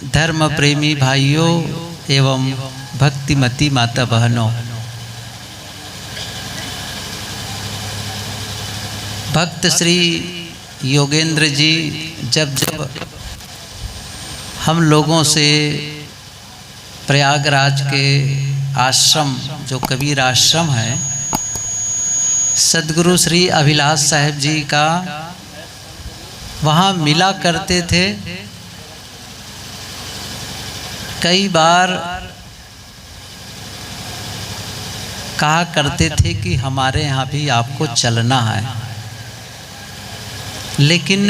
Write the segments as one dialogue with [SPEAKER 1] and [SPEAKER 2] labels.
[SPEAKER 1] धर्म प्रेमी भाइयों एवं भक्तिमती माता बहनों, भक्त श्री योगेंद्र जी जब हम लोगों से प्रयागराज के आश्रम जो कबीर आश्रम है, सद्गुरु श्री अभिलाष साहेब जी का वहाँ मिला करते थे। कई बार कहा करते थे कि हमारे यहाँ भी आपको चलना है, लेकिन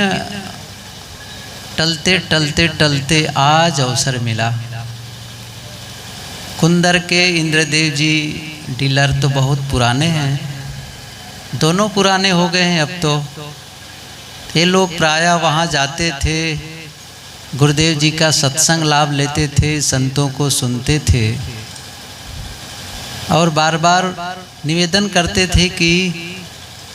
[SPEAKER 1] टलते टलते टलते आज अवसर मिला। कुंदर के इंद्रदेव जी डीलर तो बहुत पुराने हैं, दोनों पुराने हो गए हैं अब तो। ये लोग प्रायः वहाँ जाते थे, गुरुदेव जी का सत्संग लाभ लेते थे, संतों को सुनते थे और बार बार निवेदन करते थे कि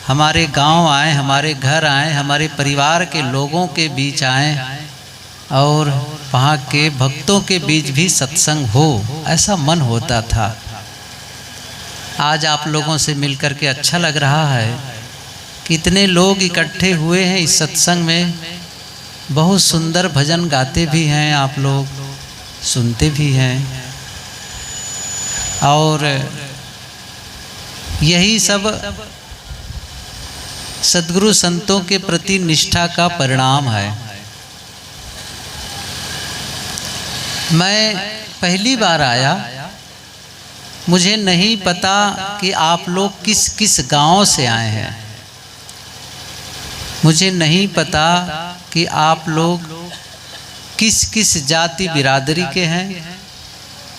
[SPEAKER 1] हमारे गांव आएँ, हमारे घर आएँ, हमारे परिवार के लोगों के बीच आएँ और वहाँ के भक्तों के बीच भी सत्संग हो, ऐसा मन होता था। आज आप लोगों से मिलकर के अच्छा लग रहा है। कितने लोग इकट्ठे हुए हैं इस सत्संग में, बहुत सुंदर भजन गाते भी हैं, आप लोग सुनते भी हैं और यही सब सद्गुरु संतों के प्रति निष्ठा का परिणाम है। मैं पहली बार आया, मुझे नहीं पता कि आप लोग किस किस गांव से आए हैं, मुझे नहीं पता कि आप लोग किस किस जाति बिरादरी के हैं,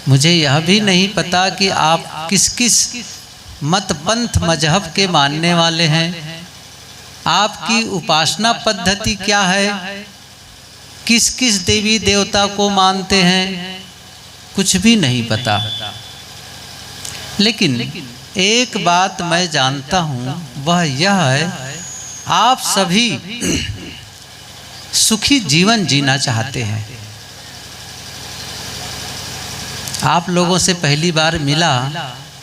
[SPEAKER 1] मुझे यह भी नहीं पता कि आप किस किस मत पंथ मजहब के मानने वाले हैं, आपकी उपासना पद्धति क्या है, किस किस देवी देवता को मानते हैं, कुछ भी नहीं पता। लेकिन एक बात मैं जानता हूँ, वह यह है आप सभी सुखी जीवन जीना चाहते हैं। आप लोगों से पहली बार मिला,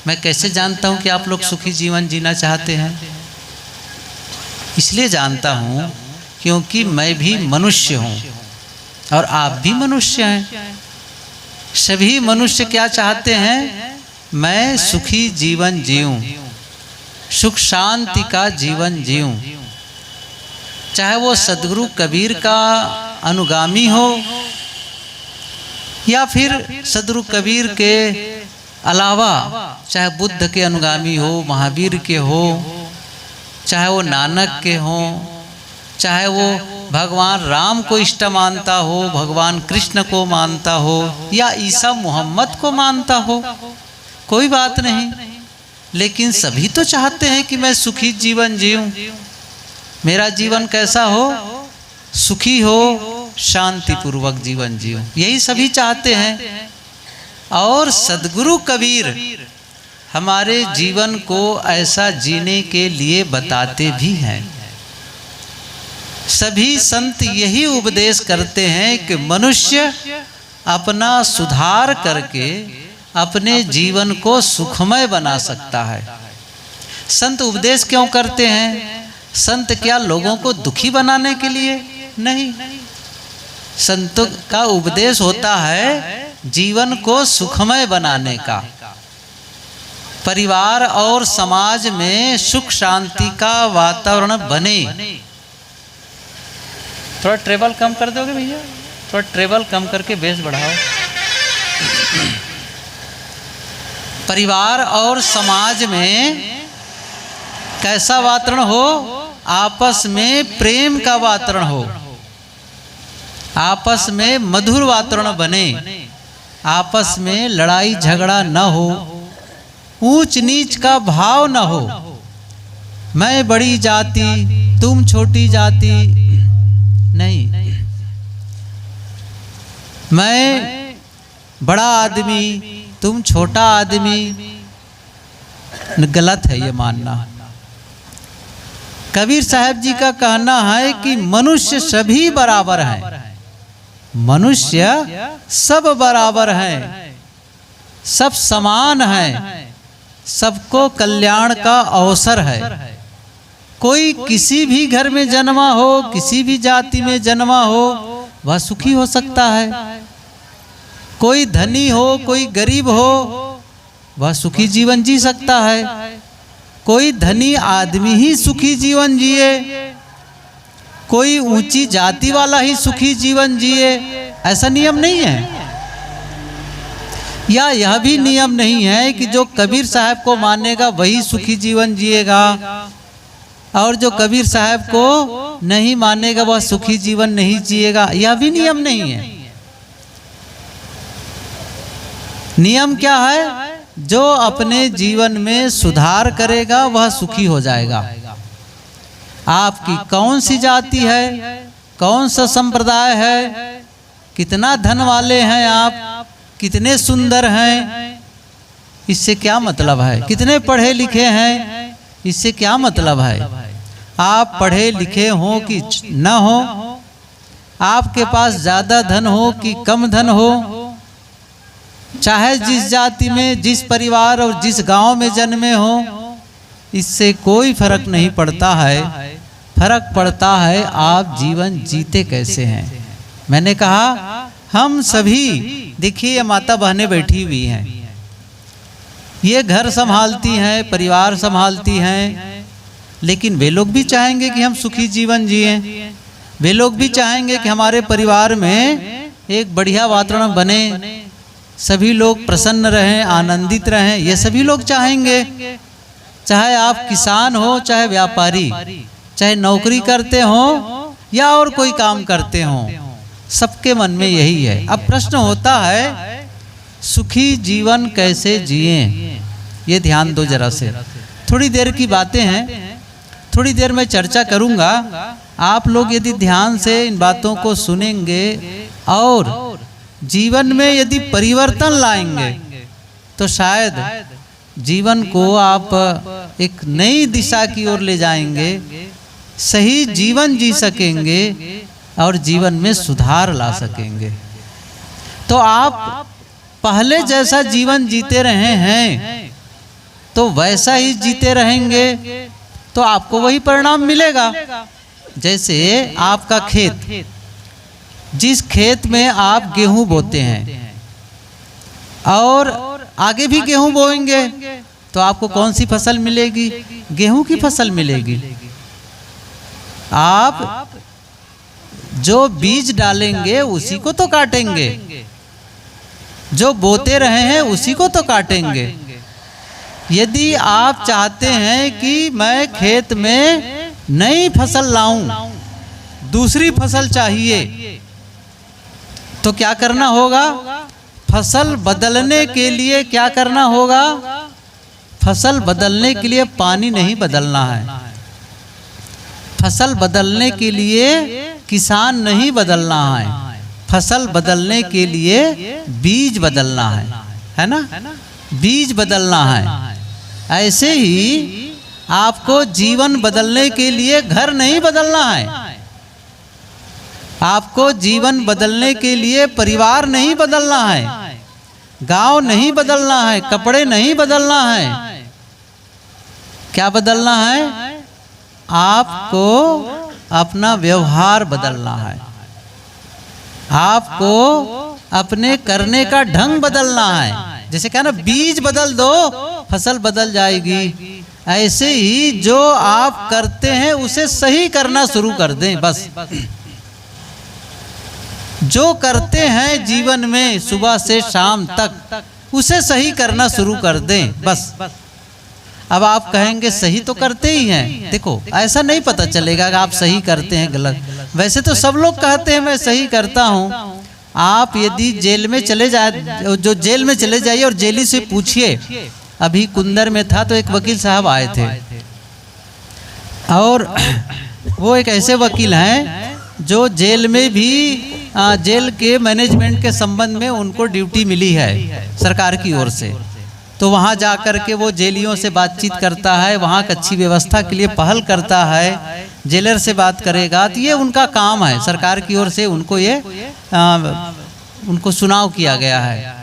[SPEAKER 1] मैं कैसे जानता हूँ कि आप लोग सुखी जीवन जीना चाहते हैं? इसलिए जानता हूँ क्योंकि मैं भी मनुष्य हूँ और आप भी मनुष्य हैं। सभी मनुष्य क्या चाहते हैं? मैं सुखी जीवन जीऊं, सुख शांति का जीवन जीऊं। चाहे वो सद्गुरु कबीर का अनुगामी हो या फिर सद्गुरु कबीर के अलावा चाहे बुद्ध के अनुगामी हो, महावीर के हो, चाहे वो नानक के हो, चाहे वो भगवान राम को इष्ट मानता हो, भगवान कृष्ण को मानता हो या ईसा मोहम्मद को मानता हो, कोई बात नहीं, लेकिन सभी तो चाहते हैं कि मैं सुखी जीवन जीऊं। मेरा जीवन कैसा हो? सुखी हो, शांतिपूर्वक जीवन जीऊं, यही सभी चाहते हैं। और सद्गुरु कबीर हमारे जीवन को ऐसा जीने के लिए बताते भी हैं। सभी संत यही उपदेश करते हैं कि मनुष्य अपना सुधार करके अपने जीवन को सुखमय बना सकता है। संत उपदेश क्यों करते हैं? संत क्या लोगों को दुखी बनाने के लिए? नहीं, संतों का उपदेश होता है जीवन को सुखमय बनाने का, परिवार और समाज में सुख शांति का वातावरण बने। थोड़ा ट्रेवल कम कर दोगे भैया, थोड़ा ट्रेवल कम करके बेस बढ़ाओ। परिवार और समाज में कैसा वातावरण हो? आपस में प्रेम का वातावरण हो, आपस में मधुर वातावरण बने, आपस में लड़ाई झगड़ा न हो, ऊंच नीच का भाव न हो। मैं बड़ी जाति, तुम छोटी जाति नहीं, मैं बड़ा आदमी, तुम छोटा आदमी, गलत है ये मानना। कबीर साहब जी का कहना है कि मनुष्य सभी बराबर हैं। मनुष्य सब बराबर हैं, सब समान हैं, सबको कल्याण का अवसर है। कोई किसी भी घर में जन्मा हो, किसी भी जाति में जन्मा हो, वह सुखी हो सकता है। कोई धनी हो, कोई गरीब हो, वह सुखी जीवन जी सकता है। कोई धनी आदमी ही सुखी जीवन जिए, कोई ऊंची जाति वाला ही सुखी जीवन जिए, ऐसा नियम नहीं है। या यह भी नियम नहीं है कि जो कबीर साहब को मानेगा वही सुखी जीवन जिएगा, और जो कबीर साहब को नहीं मानेगा वह सुखी जीवन नहीं जिएगा। यह भी नियम नहीं है। नियम क्या है? जो अपने जीवन में सुधार करेगा वह सुखी हो जाएगा। आपकी कौन सी जाति है, कौन सा संप्रदाय है, कितना धन वाले हैं आप, कितने सुंदर हैं, इससे क्या मतलब है? कितने पढ़े लिखे हैं, इससे क्या मतलब है? आप पढ़े लिखे हो कि न हो, आपके पास ज़्यादा धन हो कि कम धन हो, चाहे जिस जाति में, जिस परिवार और जिस गांव में जन्मे हो, इससे कोई फर्क नहीं पड़ता है। फर्क पड़ता है आप जीवन जीते कैसे हैं। मैंने कहा हम सभी, देखिए ये माता बहनें बैठी हुई हैं, ये घर संभालती हैं, परिवार संभालती हैं, लेकिन वे लोग भी चाहेंगे कि हम सुखी जीवन जिएं। वे लोग भी चाहेंगे कि हमारे परिवार में एक बढ़िया वातावरण बने, सभी लोग प्रसन्न रहें, आनंदित रहें, ये सभी लोग चाहेंगे। चाहे आप किसान हो, चाहे व्यापारी, चाहे नौकरी करते हो या और कोई काम करते हो, सबके मन में यही है। अब प्रश्न होता है सुखी जीवन कैसे जिएं, ये ध्यान दो जरा से। थोड़ी देर की बातें हैं, थोड़ी देर में चर्चा करूंगा। आप लोग यदि ध्यान से इन बातों को सुनेंगे और जीवन में यदि परिवर्तन लाएंगे तो शायद जीवन को आप एक नई दिशा की ओर ले जाएंगे, सही जीवन जी सकेंगे और जीवन में सुधार ला सकेंगे। तो आप पहले जैसा जीवन जीते रहे हैं तो वैसा ही जीते रहेंगे तो आपको वही परिणाम मिलेगा। जैसे आपका खेत, जिस खेत में आप गेहूं बोते हैं और आगे भी गेहूं बोएंगे तो आपको कौन सी फसल मिलेगी? गेहूं की फसल मिलेगी। आप जो बीज डालेंगे उसी को तो काटेंगे, जो बोते रहे हैं उसी को तो काटेंगे। यदि आप चाहते हैं कि मैं खेत में नई फसल लाऊं, दूसरी फसल चाहिए, तो क्या करना होगा? फसल बदलने के लिए क्या करना होगा? फसल बदलने के लिए पानी नहीं बदलना है, फसल बदलने के लिए किसान नहीं बदलना है, फसल बदलने के लिए बीज बदलना है ना? बीज बदलना है। ऐसे ही आपको जीवन बदलने के लिए घर नहीं बदलना है, आपको जीवन बदलने के लिए परिवार नहीं बदलना है, गांव नहीं बदलना है, कपड़े नहीं बदलना है। क्या बदलना है? आपको अपना व्यवहार बदलना है, आपको अपने करने का ढंग बदलना है। जैसे क्या ना, बीज बदल दो फसल बदल जाएगी। ऐसे ही जो आप करते हैं उसे सही करना शुरू कर दें। बस जो करते हैं जीवन में सुबह से शाम तक उसे सही करना शुरू कर दें बस। अब आप कहेंगे सही तो करते ही हैं। देखो ऐसा नहीं पता चलेगा कि आप सही करते हैं गलत। वैसे तो सब लोग कहते हैं मैं सही करता हूँ। आप यदि जेल में चले जाए, जो जेल में चले जाइए और जेली से पूछिए। अभी कुंदर में था तो एक वकील साहब आए थे और वो एक ऐसे वकील हैं जो जेल में भी जेल के मैनेजमेंट के संबंध में उनको ड्यूटी मिली है सरकार की ओर से। तो वहाँ जा कर के वो जेलियों से बातचीत करता है, वहाँ की अच्छी व्यवस्था के लिए पहल करता है। जेलर से बात करेगा, तो ये उनका काम है, सरकार की ओर से उनको ये उनको चुनाव किया गया है।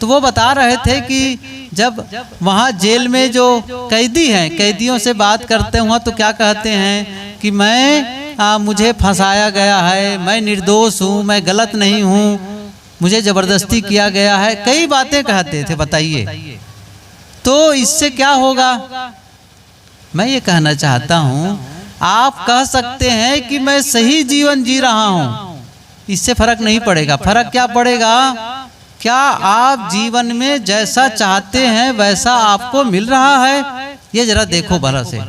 [SPEAKER 1] तो वो बता रहे थे कि जब वहाँ जेल में जो कैदी हैं, कैदियों से बात करते हुआ तो क्या कहते हैं कि मुझे फंसाया गया है, मैं निर्दोष हूँ, मैं गलत नहीं हूँ, मुझे ज़बरदस्ती किया गया है, कई बातें कहते थे। बताइए तो इससे क्या होगा? मैं ये कहना चाहता हूँ, आप कह सकते हैं कि मैं सही जीवन जी रहा हूँ, इससे फर्क नहीं पड़ेगा। फर्क क्या पड़ेगा? क्या आप जीवन में जैसा चाहते हैं वैसा आपको मिल रहा है? ये जरा देखो भला से।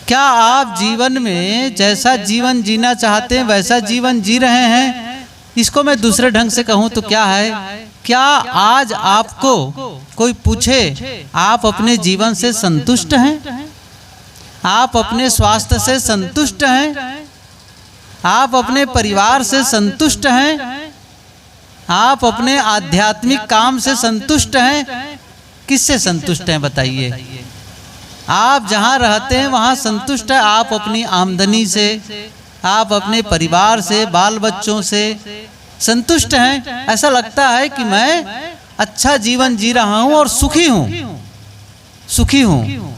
[SPEAKER 1] क्या आप जीवन में जैसा जीवन जीना चाहते हैं वैसा जीवन जी रहे हैं? इसको मैं दूसरे ढंग से कहूँ तो क्या है, क्या आज आपको कोई पूछे आप अपने जीवन से संतुष्ट हैं? आप अपने स्वास्थ्य से संतुष्ट हैं? आप अपने परिवार से संतुष्ट हैं? आप अपने आध्यात्मिक काम से संतुष्ट हैं? किससे संतुष्ट हैं बताइए? आप जहाँ रहते हैं वहाँ संतुष्ट है? आप अपनी आमदनी से, आप अपने परिवार से, बाल बच्चों से संतुष्ट हैं? ऐसा लगता है कि मैं अच्छा जीवन जी रहा हूँ और सुखी हूँ, सुखी हूँ,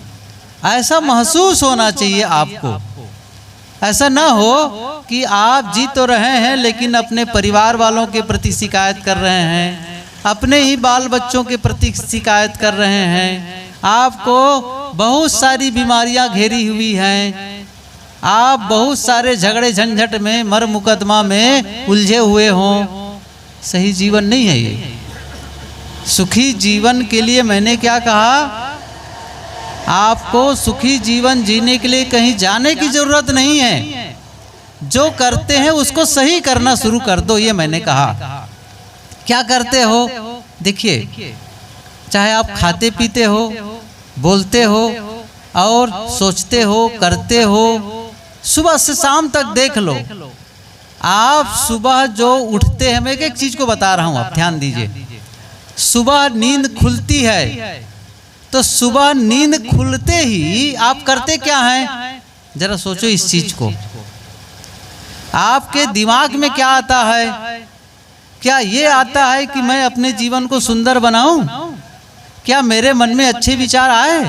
[SPEAKER 1] ऐसा महसूस होना चाहिए आपको। ऐसा ना हो कि आप जी तो रहे हैं लेकिन अपने परिवार वालों के प्रति शिकायत कर रहे हैं, अपने ही बाल बच्चों के प्रति शिकायत कर रहे हैं, आपको बहुत सारी बीमारियां घेरी हुई हैं, आप बहुत सारे झगड़े झंझट में, मर मुकदमा में उलझे हुए हों। सही जीवन नहीं है ये। सुखी जीवन के लिए मैंने क्या कहा, आपको सुखी जीवन जीने के लिए कहीं जाने की जरूरत नहीं है, जो करते हैं उसको सही करना शुरू कर दो, ये मैंने कहा। क्या करते हो? देखिए, चाहे आप खाते पीते हो, बोलते हो और सोचते हो, करते हो, सुबह से शाम तक देख लो। आप सुबह जो उठते हैं, मैं एक चीज को बता रहा हूं, आप ध्यान दीजिए। सुबह नींद खुलती है तो सुबह नींद खुलते ही आप करते क्या हैं? जरा सोचो इस चीज को। आपके दिमाग में क्या आता है? क्या ये आता है कि मैं अपने जीवन को सुंदर बनाऊं? क्या मेरे मन में अच्छे विचार आए?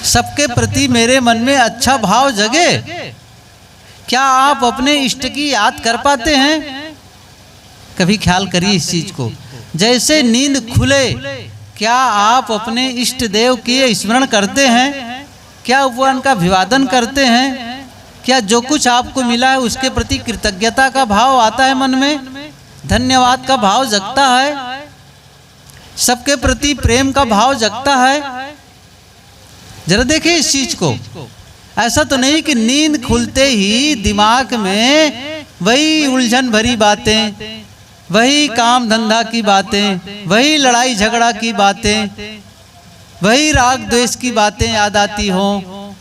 [SPEAKER 1] सबके प्रति मेरे मन में अच्छा भाव जगे? क्या आप अपने इष्ट की याद कर पाते हैं? कभी ख्याल करिए इस चीज को। जैसे नींद खुले, क्या आप अपने इष्ट देव की स्मरण करते हैं? क्या उनका अभिवादन करते हैं? क्या जो कुछ आपको मिला है उसके प्रति कृतज्ञता का भाव आता है मन में? धन्यवाद का भाव जगता है? सबके प्रति प्रेम का भाव जगता है? जरा देखिए इस चीज को। ऐसा तो नहीं कि नींद खुलते ही दिमाग में वही उलझन भरी बातें, वही काम धंधा की बातें, वही लड़ाई झगड़ा की बातें, वही राग द्वेष की बातें याद आती हो।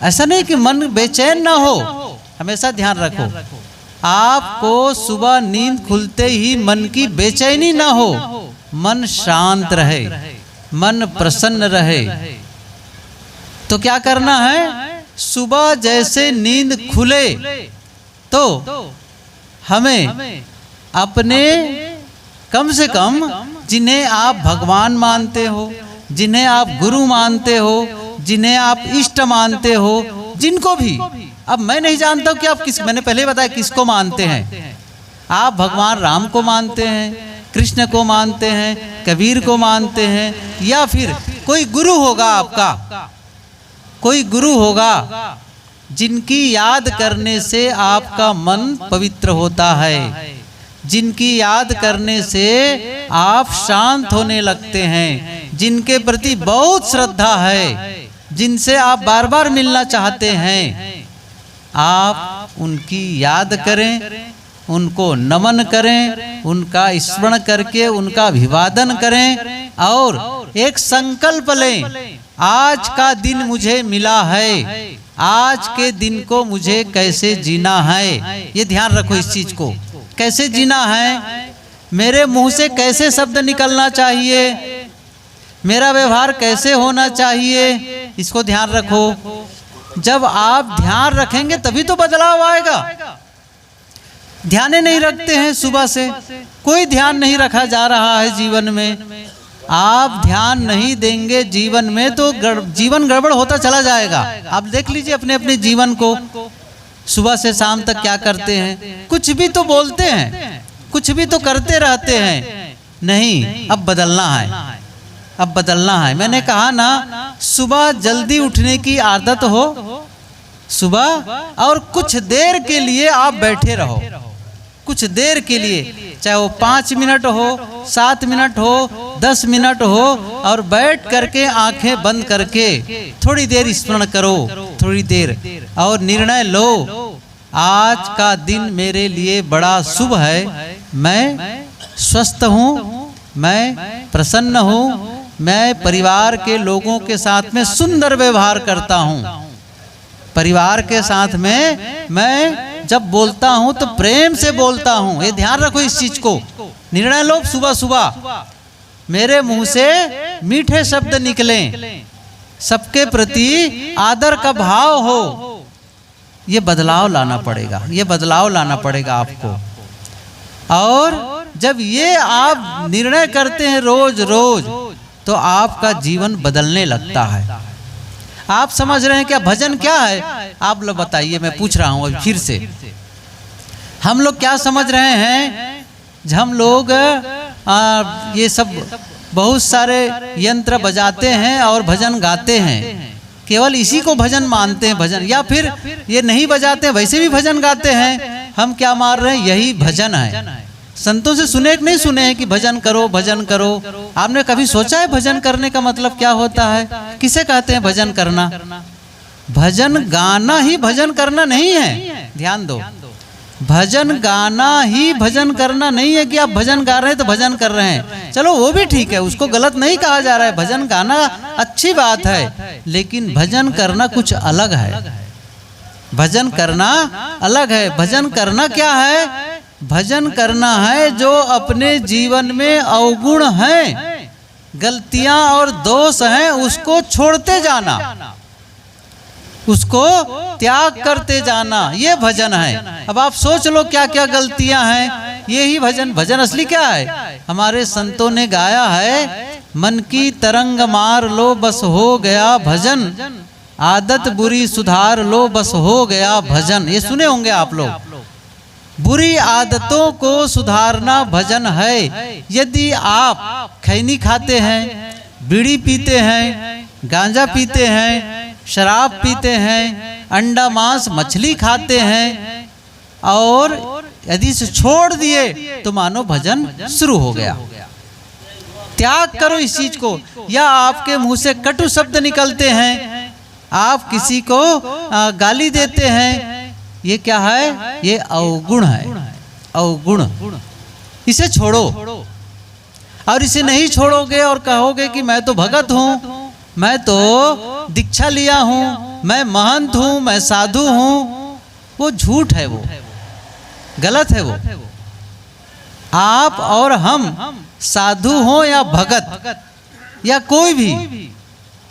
[SPEAKER 1] ऐसा नहीं कि मन बेचैन ना हो, हमेशा ध्यान रखो। आपको सुबह नींद खुलते ही मन की बेचैनी ना हो, मन शांत रहे, मन प्रसन्न रहे। तो क्या करना है? सुबह जैसे नींद खुले तो हमें अपने कम से कम जिन्हें आप भगवान मानते हो, जिन्हें आप गुरु मानते हो, जिन्हें आप इष्ट मानते हो, जिनको भी, अब मैं नहीं जानता कि आप किस, मैंने पहले बताया किसको मानते हैं। आप भगवान राम को मानते हैं, कृष्ण को मानते हैं, कबीर को मानते हैं, या फिर कोई गुरु होगा आपका, कोई गुरु होगा जिनकी याद करने से आपका मन पवित्र होता है, जिनकी याद करने से आप शांत होने लगते हैं, जिनके प्रति बहुत श्रद्धा है, जिनसे आप बार बार मिलना चाहते हैं। आप उनकी याद करें, उनको नमन करें, उनका स्मरण करके उनका अभिवादन करें और एक संकल्प लें, आज का दिन मुझे मिला है, आज के दिन को मुझे कैसे जीना है। ये ध्यान रखो इस चीज को, कैसे जीना है, मेरे मुंह से कैसे शब्द निकलना चाहिए, मेरा व्यवहार कैसे होना चाहिए, इसको ध्यान रखो। जब आप ध्यान रखेंगे तभी तो बदलाव आएगा। ध्यान नहीं रखते हैं, सुबह से कोई ध्यान नहीं रखा जा रहा है जीवन में। आप ध्यान नहीं देंगे जीवन में तो जीवन गड़बड़ होता चला जाएगा। आप देख लीजिए अपने अपने जीवन को, सुबह से शाम तक क्या करते हैं। कुछ भी तो बोलते हैं, कुछ भी तो करते रहते हैं। नहीं, अब बदलना है, अब बदलना है। मैंने कहा ना, सुबह जल्दी उठने की आदत हो सुबह, और कुछ देर के लिए आप बैठे रहो, कुछ देर के लिए, चाहे वो 5 मिनट हो, 7 मिनट हो, 10 मिनट हो, और बैठ करके आंखें बंद करके थोड़ी देर स्मरण करो, थोड़ी देर, और निर्णय लो, आज का दिन मेरे लिए बड़ा शुभ है। मैं स्वस्थ हूँ, मैं प्रसन्न हूँ, मैं परिवार के लोगों के साथ में सुंदर व्यवहार करता हूँ। परिवार के साथ में मैं जब बोलता हूं तो प्रेम से बोलता हूं। ये ध्यान रखो इस चीज को। निर्णय लो सुबह सुबह, मेरे मुंह से मीठे शब्द निकलें, सबके प्रति आदर का भाव हो। ये बदलाव लाना पड़ेगा, ये बदलाव लाना पड़ेगा आपको। और जब ये आप निर्णय करते हैं रोज रोज, तो आपका जीवन बदलने लगता है। आप समझ रहे हैं क्या भजन क्या है? आप लोग बताइए, मैं पूछ रहा हूं अभी फिर से। हम लोग क्या समझ रहे हैं? हम लोग ये सब बहुत सारे यंत्र बजाते हैं और भजन गाते हैं, केवल इसी को भजन मानते हैं भजन, या फिर ये नहीं बजाते वैसे भी भजन गाते हैं। हम क्या मान रहे हैं? यही भजन है। संतों से सुने कि नहीं सुने हैं कि भजन करो, भजन करो? आपने कभी सोचा है भजन करने का मतलब क्या होता है? किसे कहते हैं भजन करना? भजन गाना ही भजन करना नहीं है, ध्यान दो। भजन गाना ही भजन करना नहीं है कि आप भजन गा रहे हैं तो भजन कर रहे हैं। चलो वो भी ठीक है, उसको गलत नहीं कहा जा रहा है, भजन गाना अच्छी बात है, लेकिन भजन करना कुछ अलग है। भजन करना अलग है। भजन करना क्या है? भजन करना है जो अपने जीवन में अवगुण हैं, गलतियां और दोष हैं, उसको छोड़ते जाना, उसको त्याग करते जाना, ये भजन है। अब आप सोच लो क्या क्या गलतियां हैं, यही भजन। भजन असली क्या है? हमारे संतों ने गाया है, मन की तरंग मार लो बस हो गया भजन, आदत बुरी सुधार लो बस हो गया भजन। ये सुने होंगे आप लोग। बुरी आदतों को सुधारना भजन है। यदि आप खैनी खाते हैं, बीड़ी पीते हैं, गांजा पीते हैं, शराब पीते हैं, अंडा मांस मछली खाते हैं, और यदि इसे छोड़ दिए तो मानो भजन शुरू हो गया। त्याग करो इस चीज को। या आपके मुंह से कटु शब्द निकलते हैं, आप किसी को गाली देते हैं, ये क्या है? ये अवगुण है, अवगुण। इसे छोड़ो। और इसे नहीं छोड़ोगे और कहोगे कि मैं तो भगत हूँ, मैं तो दीक्षा लिया हूँ, मैं महंत हूँ, मैं साधु हूँ, वो झूठ है, वो गलत है। वो आप और हम साधु हो या भगत या कोई भी,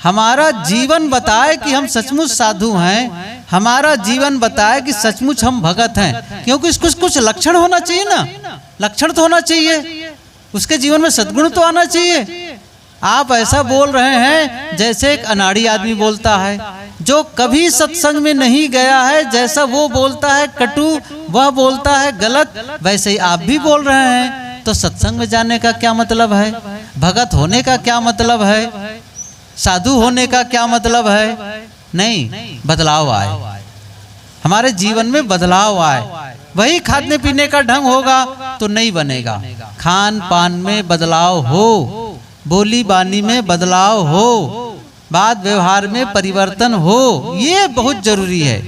[SPEAKER 1] हमारा जीवन बताए कि हम सचमुच साधु हैं, हमारा जीवन बताए कि सचमुच हम भगत हैं। क्योंकि कुछ लक्षण होना चाहिए ना, लक्षण तो होना चाहिए, उसके जीवन में सद्गुण तो आना चाहिए। आप ऐसा बोल रहे हैं जैसे एक अनाड़ी आदमी बोलता है, जो कभी सत्संग में नहीं गया है, जैसा वो बोलता है कटु, वह बोलता है गलत, वैसे ही आप भी बोल रहे हैं। तो सत्संग में जाने का क्या मतलब है? भगत होने का क्या मतलब है? साधु होने का क्या मतलब है? नहीं, बदलाव आए, हमारे जीवन में बदलाव आए। वही खाने पीने का ढंग होगा तो नहीं बनेगा। खान पान में बदलाव हो, बोली बानी में बदलाव हो, बात व्यवहार में परिवर्तन हो, ये बहुत जरूरी है।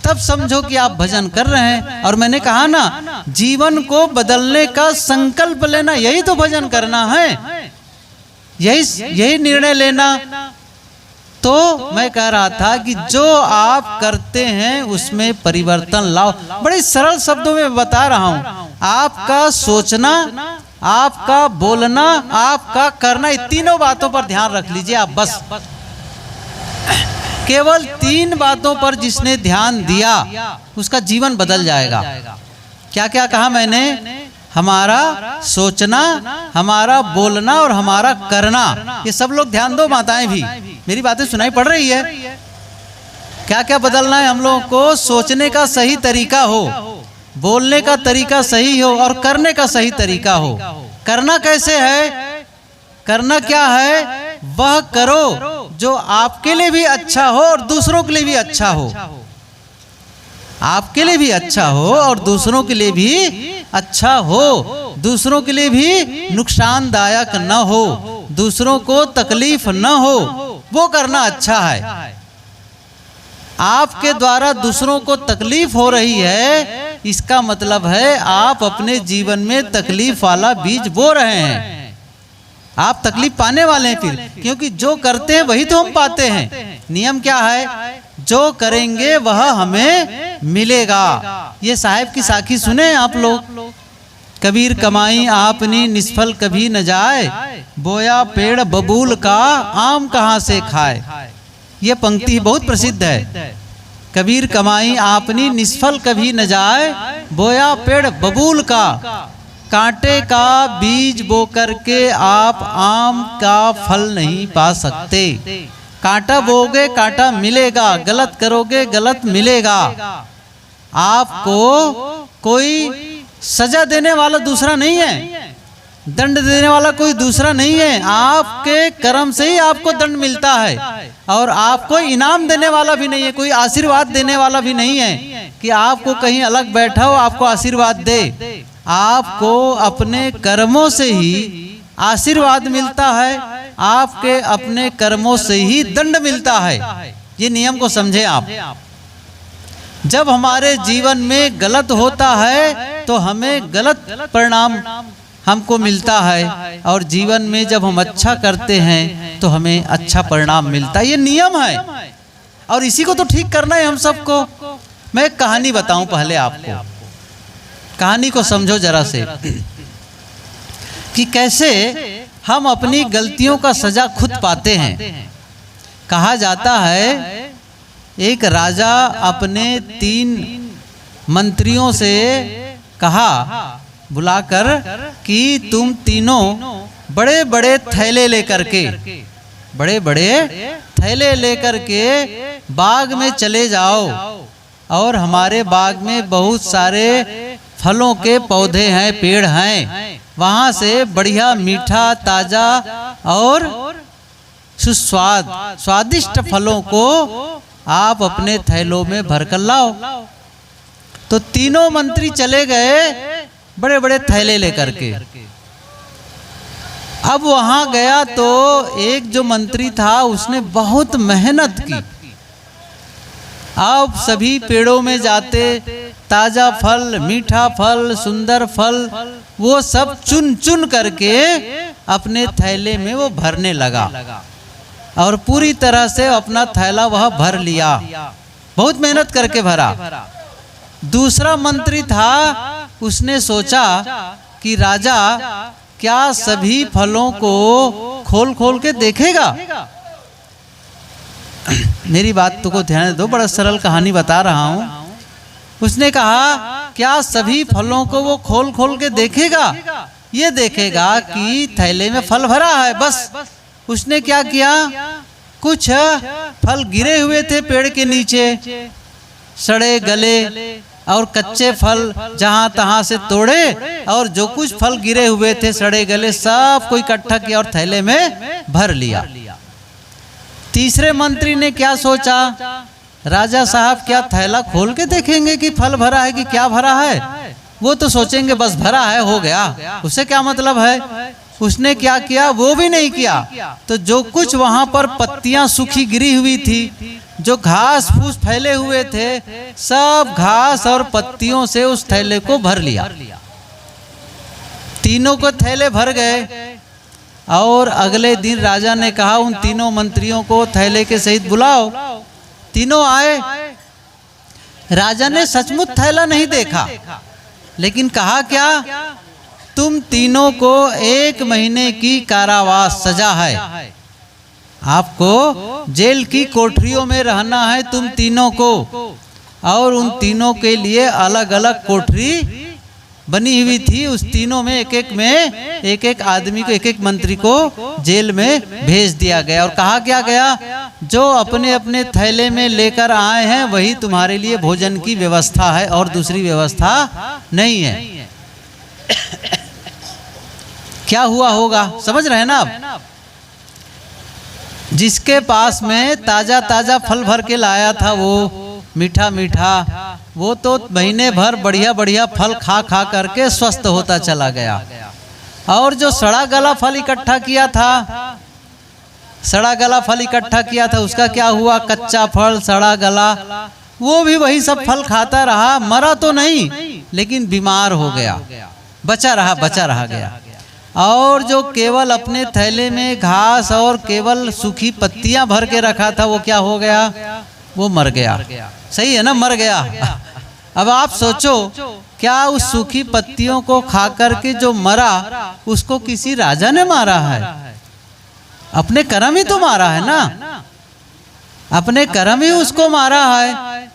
[SPEAKER 1] तब समझो कि आप भजन कर रहे हैं। और मैंने कहा ना, जीवन को बदलने का संकल्प लेना, यही तो भजन करना है, यही निर्णय लेना। तो मैं कह रहा था कि जो आप करते हैं उसमें परिवर्तन लाओ। बड़े सरल शब्दों में बता रहा हूं। आपका सोचना, आपका बोलना, आपका करना, इन तीनों बातों पर ध्यान रख लीजिए आप बस। केवल 3 बातों पर जिसने ध्यान दिया उसका जीवन बदल जाएगा। क्या क्या कहा मैंने? हमारा सोचना, हमारा बोलना और हमारा करना। ये सब लोग ध्यान दो, माताएं भी, मेरी बातें सुनाई पड़ रही है। क्या क्या बदलना है हम लोगों को? सोचने का सही तरीका हो, बोलने का तरीका सही हो और करने का सही तरीका हो। करना कैसे है? करना क्या है? वह करो जो आपके लिए भी अच्छा हो और दूसरों के लिए भी अच्छा हो। आपके लिए भी अच्छा हो और दूसरों के लिए भी अच्छा हो, दूसरों के लिए भी नुकसानदायक न हो, दूसरों को तकलीफ न हो, वो करना अच्छा है। आपके द्वारा दूसरों को तकलीफ हो रही है, इसका मतलब है आप अपने जीवन में तकलीफ वाला बीज बो रहे हैं। आप तकलीफ पाने वाले हैं फिर, क्योंकि जो करते हैं वही तो हम पाते हैं। नियम क्या है? जो करेंगे वह हमें मिलेगा। ये साहिब की साखी सुने आप लोग। कबीर कमाई आपनी निष्फल कभी न जाए, बोया पेड़ बबूल का आम कहाँ से खाए। ये पंक्ति बहुत प्रसिद्ध है। कबीर कमाई आपनी निष्फल कभी न जाए, बोया पेड़ बबूल का, कांटे का बीज बो करके आप आम का फल नहीं पा सकते। कांटा बोगे कांटा मिलेगा, गलत करोगे गलत मिलेगा। आपको कोई सजा देने वाला दूसरा नहीं है, दंड देने वाला कोई दूसरा नहीं है। आपके कर्म से ही आपको दंड मिलता है और आपको इनाम देने वाला भी नहीं है, कोई आशीर्वाद देने वाला भी नहीं है कि आपको कहीं अलग बैठा हो आपको आशीर्वाद दे। आपको अपने कर्मों से ही आशीर्वाद मिलता है, आपके अपने कर्मों से ही दंड मिलता है। ये नियम को समझे आप। जब हमारे जीवन में गलत होता है तो हमें गलत परिणाम हमको मिलता है, और जीवन में जब हम अच्छा करते हैं तो हमें अच्छा परिणाम मिलता है। ये नियम है और इसी को तो ठीक करना है हम सबको। मैं एक कहानी बताऊं पहले आपको, कहानी को समझो जरा से कि कैसे हम अपनी गलतियों का सजा खुद पाते हैं। कहा जाता है एक राजा अपने 3 मंत्रियों से कहा बुलाकर कि तुम तीनों बड़े बड़े थैले लेकर के, बड़े बड़े थैले लेकर के बाग में चले जाओ, और हमारे बाग में बहुत सारे फलों के पौधे हैं, पेड़ हैं, वहाँ से बढ़िया मीठा ताजा और सुस्वाद स्वादिष्ट फलों को आप अपने थैलों में भरकर लाओ। तो तीनों मंत्री चले गए बड़े बड़े थैले लेकर के। अब वहां गया तो एक जो मंत्री था उसने बहुत मेहनत की। अब सभी पेड़ों में जाते ताजा फल, मीठा फल, सुंदर फल, वो सब चुन चुन करके अपने थैले में वो भरने लगा और पूरी तरह से अपना थैला वह भर लिया, बहुत मेहनत करके भरा। दूसरा मंत्री था, उसने सोचा कि राजा क्या सभी फलों को खोल खोल के देखेगा। मेरी बात को ध्यान दो, बड़ा सरल कहानी बता रहा हूं। उसने कहा क्या सभी फलों को वो खोल खोल के देखेगा? ये देखेगा कि थैले में फल भरा है, बस। उसने क्या किया, कुछ फल गिरे हुए थे पेड़ के नीचे, सड़े गले और कच्चे फल जहां तहां से तोड़े, और जो कुछ फल गिरे हुए थे सड़े गले सब को इकट्ठा किया और थैले में भर लिया। तीसरे मंत्री ने क्या सोचा, राजा साहब क्या थैला खोल के देखेंगे कि फल भरा है कि क्या भरा है? वो तो सोचेंगे बस भरा है, हो गया, उससे क्या मतलब है। उसने क्या किया, वो भी नहीं किया। तो जो कुछ वहां पर पत्तियां सूखी गिरी हुई थी, जो घास फूस फैले हुए थे, सब घास और पत्तियों से उस थैले को भर लिया। तीनों को थैले भर गए और अगले दिन राजा ने कहा उन तीनों मंत्रियों को थैले के सहित बुलाओ। तीनों आए। राजा ने सचमुच थैला नहीं देखा, लेकिन कहा क्या, तुम तीनों को 1 महीने की कारावास सजा है। आपको जेल की कोठरियों में रहना है तुम तीनों को, और उन तीनों के लिए अलग अलग कोठरी बनी हुई थी। उस तीनों में एक एक आदमी को, एक एक मंत्री को जेल में भेज दिया गया और कहा क्या गया, जो अपने अपने थैले में लेकर आए हैं वही तुम्हारे लिए भोजन की व्यवस्था है और दूसरी व्यवस्था नहीं है। क्या हुआ होगा समझ रहे हैं ना आप? जिसके पास में ताजा ताजा फल भर के लाया था, वो मीठा मीठा, वो तो महीने भर बढ़िया बढ़िया फल खा खा करके स्वस्थ होता चला गया। और जो सड़ा गला फल इकट्ठा किया था, सड़ा गला फल इकट्ठा किया था, उसका क्या हुआ, कच्चा फल सड़ा गला, वो भी वही सब फल खाता रहा, मरा तो नहीं लेकिन बीमार हो गया, बचा रहा गया। और जो केवल अपने थैले में घास और केवल सूखी पत्तियां भर के रखा था, वो क्या हो गया, वो मर गया। सही है ना, मर गया। अब आप सोचो, क्या उस सूखी पत्तियों को खा करके जो मरा उसको किसी राजा ने मारा है? अपने कर्म ही तो मारा है ना, अपने कर्म ही उसको मारा है।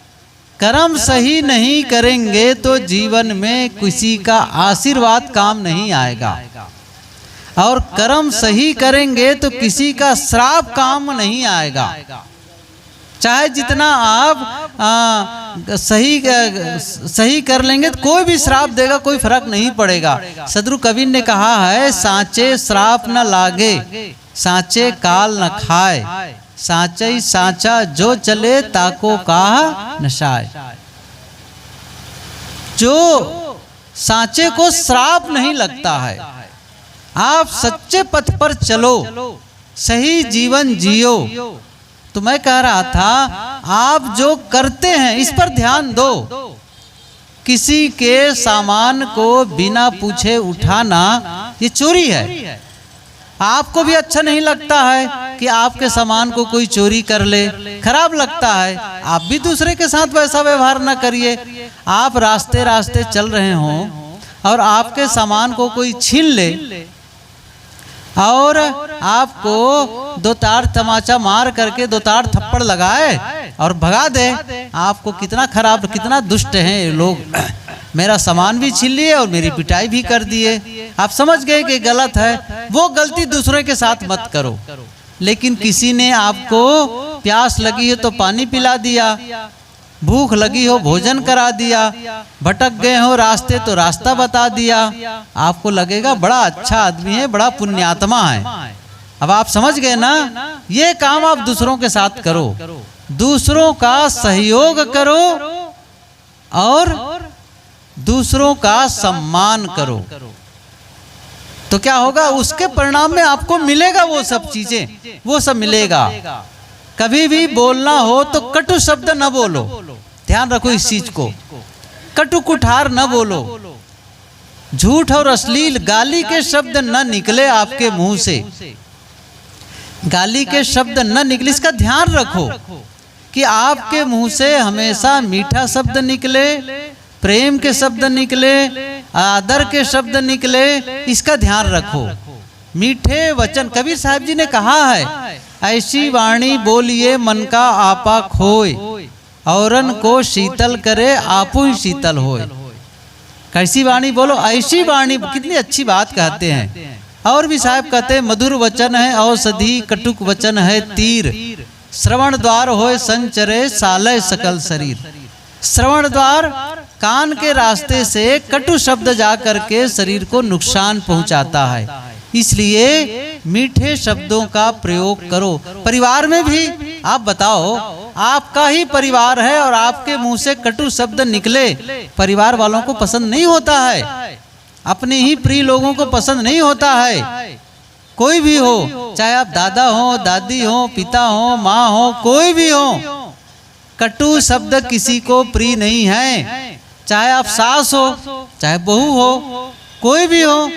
[SPEAKER 1] कर्म सही नहीं करेंगे तो जीवन में किसी का आशीर्वाद काम नहीं आएगा, और कर्म सही करेंगे तो किसी का श्राप काम नहीं आएगा। चाहे जितना आप सही कर लेंगे तो कोई भी श्राप देगा, कोई फर्क नहीं पड़ेगा। सदगुरु कबीर ने कहा है, सांचे श्राप न लागे, सांचे काल न खाए, सांचे ही सांचा जो चले ताको कहा नशाए। जो सांचे को श्राप नहीं लगता है, आप सच्चे पथ पर चलो, सही जीवन जियो। तो मैं कह रहा था, आप जो करते हैं इस पर ध्यान दो। किसी के सामान को बिना पूछे उठाना ये चोरी है। आपको भी अच्छा नहीं लगता है कि आपके सामान को कोई चोरी कर ले, खराब लगता है। आप भी दूसरे के साथ वैसा व्यवहार न करिए। आप रास्ते रास्ते चल रहे हों और आपके सामान को कोई छीन ले और आपको दो तार तमाचा मार करके दो तार थप्पड़ लगाए और भगा दे, आपको कितना खराब, कितना दुष्ट हैं ये लोग। मेरा सामान भी छीन लिए और मेरी पिटाई भी कर दिए। आप समझ गए कि गलत है। वो गलती दूसरे के साथ मत करो। लेकिन किसी ने आपको प्यास लगी है तो पानी पिला दिया, भूख लगी हो भोजन करा दिया, भटक गए हो रास्ते तो रास्ता बता दिया, आपको लगेगा बड़ा अच्छा आदमी है, बड़ा पुण्यात्मा है। अब आप समझ गए ना, ये काम आप दूसरों के साथ करो, दूसरों का सहयोग करो और दूसरों का सम्मान करो, तो क्या होगा, उसके परिणाम में आपको मिलेगा वो सब चीजें, वो सब मिलेगा। कभी भी बोलना हो तो कटु शब्द न बोलो, ध्यान रखो इस चीज को। कटु कुठार न बोलो, झूठ और अश्लील गाली के शब्द न निकले आपके मुंह से, गाली के शब्द न निकले, इसका ध्यान रखो कि आपके मुंह से हमेशा मीठा शब्द निकले, प्रेम के शब्द निकले, आदर के शब्द निकले, इसका ध्यान रखो। मीठे वचन, कबीर साहब जी ने कहा है, ऐसी वाणी बोलिए मन का आपा खोए, औरन को शीतल करे आपू ही शीतल होए। कैसी वाणी बोलो, ऐसी वाणी, कितनी अच्छी बात कहते हैं। और भी साहब कहते हैं, मधुर वचन है औषधि, कटुक वचन है तीर, श्रवण द्वार होए संचरे सालय सकल शरीर। श्रवण द्वार, कान के रास्ते से कटु शब्द जा करके शरीर को नुकसान पहुंचाता है, इसलिए मीठे शब्दों का प्रयोग करो। परिवार में भी आप बताओ, आपका ही परिवार है और आपके मुंह से कटु शब्द निकले, परिवार वालों को पसंद नहीं होता है, अपने ही प्रिय लोगों को पसंद नहीं होता है। कोई भी हो, चाहे आप दादा हो, दादी हो, पिता हो, माँ हो, कोई भी हो, कटु शब्द किसी को प्रिय नहीं है। चाहे आप सास हो, चाहे बहू हो, कोई भी हो,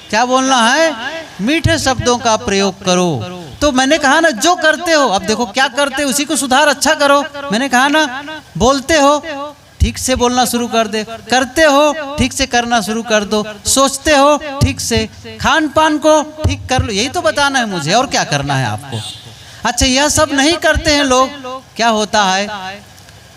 [SPEAKER 1] क्या बोलना है, मीठे शब्दों का प्रयोग करो। तो मैंने कहा ना, जो करते हो, अब देखो क्या करते हो, उसी को सुधार अच्छा करो। मैंने कहा ना, बोलते हो ठीक से बोलना शुरू कर दे, करते हो ठीक से करना शुरू कर दो, सोचते हो ठीक से, खान पान को ठीक कर लो, यही तो बताना है मुझे, और क्या करना है आपको। अच्छा, यह सब नहीं करते हैं लोग, क्या होता है,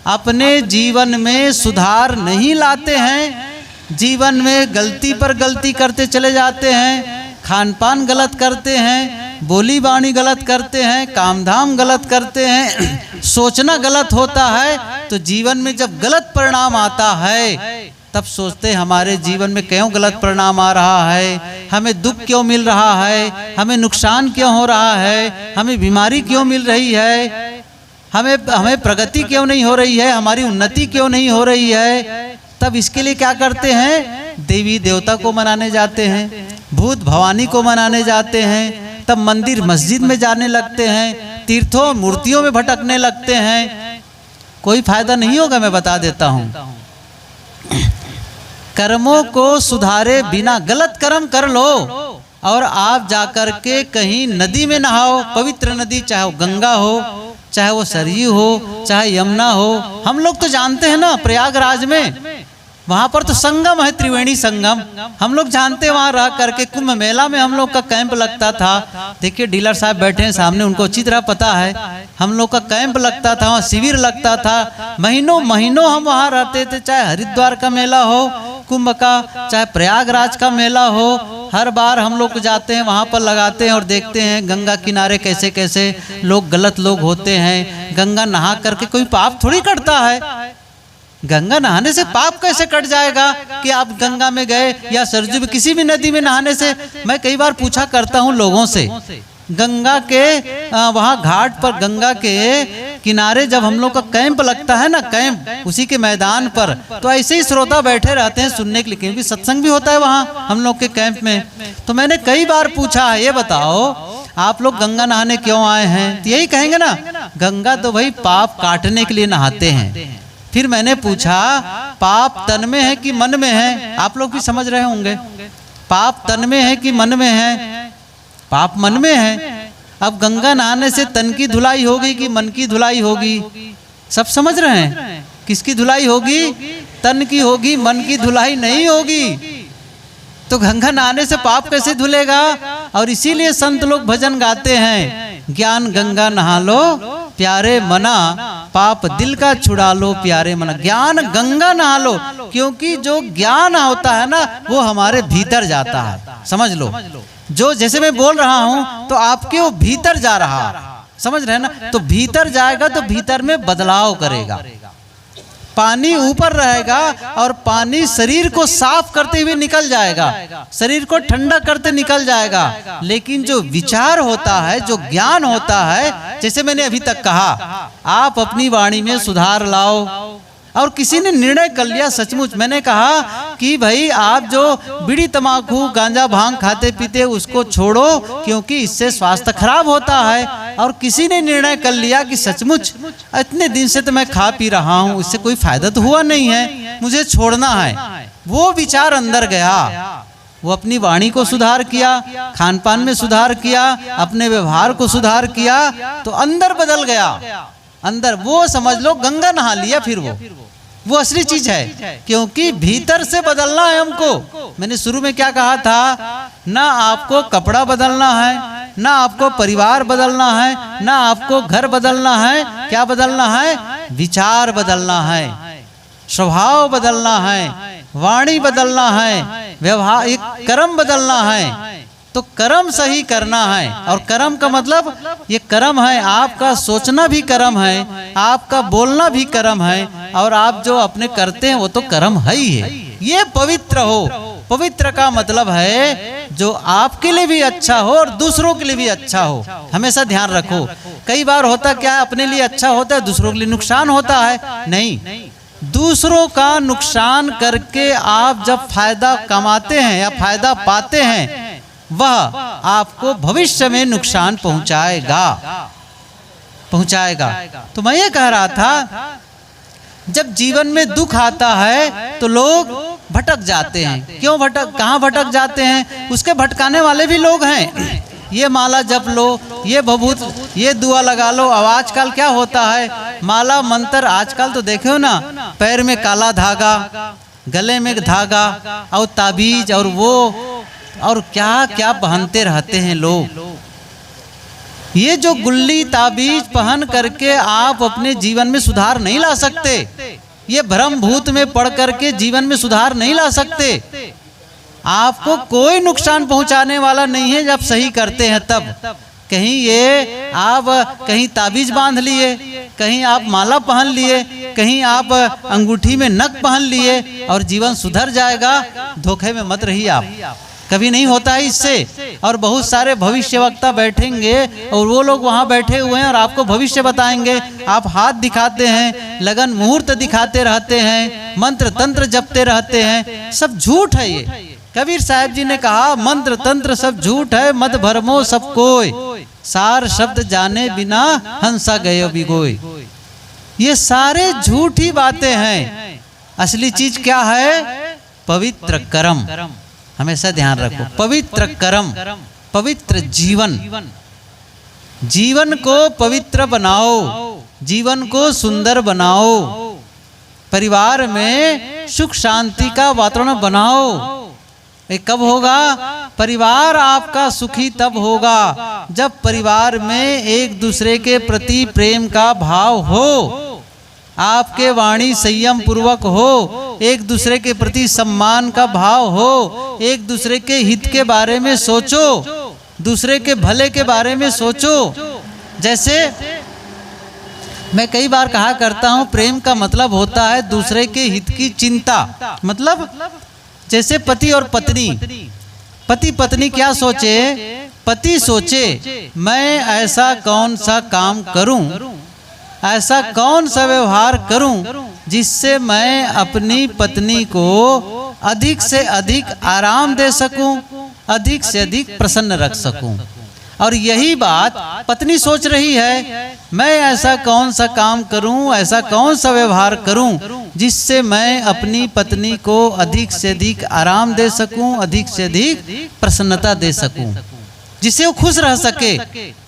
[SPEAKER 1] अपने जीवन में सुधार नहीं लाते हैं, जीवन में गलती पर गलती करते चले जाते हैं, खान पान गलत करते हैं, बोली बाणी गलत करते हैं, काम धाम गलत करते हैं, सोचना गलत होता है। तो जीवन में जब गलत परिणाम आता है तब सोचते हैं हमारे जीवन में क्यों गलत परिणाम आ रहा है, हमें दुख क्यों मिल रहा है, हमें नुकसान क्यों हो रहा है, हमें बीमारी क्यों मिल रही है, हमें प्रगति क्यों नहीं हो रही है, हमारी उन्नति क्यों नहीं हो रही है। तब इसके लिए क्या करते हैं, देवी देवता को मनाने जाते हैं, भूत भवानी को मनाने जाते हैं, तब मंदिर मस्जिद में जाने लगते हैं, तीर्थों मूर्तियों में भटकने लगते हैं। कोई फायदा नहीं होगा, मैं बता देता हूँ। कर्मों को सुधारे बिना गलत कर्म कर लो और आप जाकर के कहीं नदी में नहाओ, पवित्र नदी, चाहे वो गंगा हो, चाहे वो सरयू हो, चाहे यमुना हो। हम लोग तो जानते हैं ना, प्रयागराज में वहाँ पर तो संगम है, त्रिवेणी संगम, हम लोग जानते हैं। वहाँ रह करके कुंभ मेला में हम लोग का कैंप लगता था। देखिए डीलर साहब बैठे हैं सामने, उनको अच्छी तरह पता है। हम लोग का कैंप लगता था, वहाँ शिविर लगता था, महीनों महीनों हम वहाँ रहते थे। चाहे हरिद्वार का मेला हो, कुंभ का, चाहे प्रयागराज का मेला हो, हर बार हम लोग जाते हैं, वहाँ पर लगाते हैं और देखते हैं गंगा किनारे कैसे कैसे लोग गलत लोग होते हैं। गंगा नहा करके कोई पाप थोड़ी कटता है, गंगा नहाने से पाप कैसे कट जाएगा कि आप गंगा में गए या सरजू में, किसी भी नदी में नहाने से। मैं कई बार पूछा करता हूँ लोगों से, गंगा के वहाँ घाट पर, गंगा के किनारे जब हम लोग का कैंप लगता है ना, कैंप उसी के मैदान पर, तो ऐसे ही श्रोता बैठे रहते हैं सुनने के लिए, क्योंकि सत्संग भी होता है वहाँ हम लोग के कैंप में। तो मैंने कई बार पूछा, ये बताओ आप लोग गंगा नहाने क्यों आए हैं? तो यही कहेंगे ना, गंगा तो भाई पाप काटने के लिए नहाते हैं। फिर मैंने पूछा, पाप तन में है कि मन में है? आप लोग भी समझ रहे होंगे, पाप तन में है कि मन में है? पाप मन में है। अब गंगा नहाने से तन की धुलाई होगी कि मन की धुलाई होगी? सब समझ रहे हैं, किसकी धुलाई होगी? तन की होगी, मन की धुलाई नहीं होगी। तो गंगा नहाने से पाप कैसे धुलेगा? और इसीलिए संत लोग भजन गाते हैं, ज्ञान गंगा नहा लो प्यारे मना, पाप दिल का छुड़ा लो प्यारे मना। ज्ञान गंगा नहा लो, क्योंकि जो ज्ञान होता है ना वो हमारे भीतर जाता है। समझ लो, जो जैसे मैं बोल रहा हूं तो आपके वो भीतर जा रहा, समझ रहे हैं ना? तो भीतर जाएगा तो भीतर में बदलाव करेगा। पानी ऊपर रहेगा और पानी शरीर को साफ करते हुए निकल जाएगा, शरीर को ठंडा करते निकल जाएगा। लेकिन जो विचार होता है, जो ज्ञान होता है, जैसे मैंने अभी तक कहा, आप अपनी वाणी में सुधार लाओ। और किसी ने निर्णय कर लिया, सचमुच मैंने कहा कि भाई आप जो बीड़ी तमाकू गांजा भांग खाते पीते उसको छोड़ो, क्योंकि इससे स्वास्थ्य खराब होता है। और किसी ने निर्णय कर लिया कि सचमुच इतने दिन से तो मैं खा पी रहा हूँ, इससे कोई फायदा तो हुआ नहीं है, मुझे छोड़ना है। वो विचार अंदर गया, वो अपनी वाणी को सुधार किया, खान पान में सुधार किया, अपने व्यवहार को सुधार किया, तो अंदर बदल गया। अंदर वो समझ लो गंगा नहा लिया। फिर वो असली चीज है, क्योंकि भीतर से बदलना है हमको। मैंने शुरू में क्या कहा था, ना आपको कपड़ा बदलना है, ना आपको परिवार बदलना है, ना आपको घर बदलना है। क्या बदलना है? विचार बदलना है, स्वभाव बदलना है, वाणी बदलना है, व्यवहार, कर्म बदलना है। तो कर्म सही करना है। और कर्म का मतलब ये कर्म है, आपका सोचना भी कर्म है, आपका बोलना भी कर्म है, और आप जो अपने करते हैं वो तो कर्म है ही है। ये पवित्र हो। पवित्र का मतलब है जो आपके लिए भी अच्छा हो और दूसरों के लिए भी अच्छा हो। हमेशा ध्यान रखो, कई बार होता क्या है, अपने लिए अच्छा होता है, दूसरों के लिए नुकसान होता है। नहीं, दूसरों का नुकसान करके आप जब फायदा कमाते हैं या फायदा पाते हैं, वह आपको भविष्य में नुकसान पहुंचाएगा। तो मैं ये कह रहा था, जब जीवन में दुख आता है तो लोग भटक जाते हैं। क्यों कहाँ भटक जाते हैं? उसके भटकाने वाले भी लोग हैं। ये माला जप लो, ये भभूत, ये दुआ लगा लो। अब आजकल क्या होता है, माला मंत्र, आजकल तो देखो ना, पैर में काला धागा, गले में धागा और ताबीज और वो और क्या क्या पहनते रहते हैं लोग। ये जो गुल्ली ताबीज पहन करके आप अपने जीवन में सुधार नहीं ला सकते, ये भ्रम भूत में पड़ करके जीवन में सुधार नहीं ला सकते। आपको कोई नुकसान पहुंचाने वाला नहीं है जब सही करते हैं तब। कहीं ये आप कहीं ताबीज बांध लिए, कहीं आप माला पहन लिए, कहीं आप अंगूठी में नक पहन लिए और जीवन सुधर जाएगा, धोखे में मत रहिए आप, कभी नहीं होता है इससे। और बहुत सारे भविष्यवक्ता बैठेंगे और वो लोग वहाँ बैठे हुए हैं और आपको भविष्य बताएंगे, आप हाथ दिखाते हैं, लगन मुहूर्त दिखाते रहते हैं, मंत्र तंत्र जपते रहते हैं, सब झूठ है ये। कबीर साहब जी ने कहा मंत्र तंत्र सब झूठ है, मत भरमो सब कोई, सार शब्द जाने बिना हंसा गयो बिगोय। ये सारे झूठी बातें हैं। असली चीज क्या है? पवित्र कर्म। हमेशा ध्यान रखो, पवित्र कर्म, पवित्र जीवन। जीवन को पवित्र बनाओ, जीवन को सुंदर बनाओ, परिवार में सुख शांति का वातावरण बनाओ। ये कब होगा? परिवार आपका सुखी तब होगा जब परिवार में एक दूसरे के प्रति प्रेम का भाव हो, आपके वाणी संयम पूर्वक हो, एक दूसरे के प्रति सम्मान का भाव हो, एक दूसरे के हित के बारे में सोचो, दूसरे के भले के बारे में सोचो। जैसे मैं कई बार कहा करता हूँ, प्रेम का मतलब होता है दूसरे के हित की चिंता। मतलब जैसे पति और पत्नी, पति पत्नी क्या सोचे? पति सोचे मैं ऐसा कौन सा काम करूं, ऐसा कौन सा व्यवहार करूं जिससे मैं अपनी पत्नी को अधिक से अधिक आराम दे सकूं, अधिक से अधिक प्रसन्न रख सकूं। और यही बात पत्नी सोच रही है, मैं ऐसा कौन सा काम करूं, ऐसा कौन सा व्यवहार करूं जिससे मैं अपनी पत्नी को अधिक से अधिक आराम दे सकूं, अधिक से अधिक प्रसन्नता दे सकूं, जिससे वो खुश रह सके।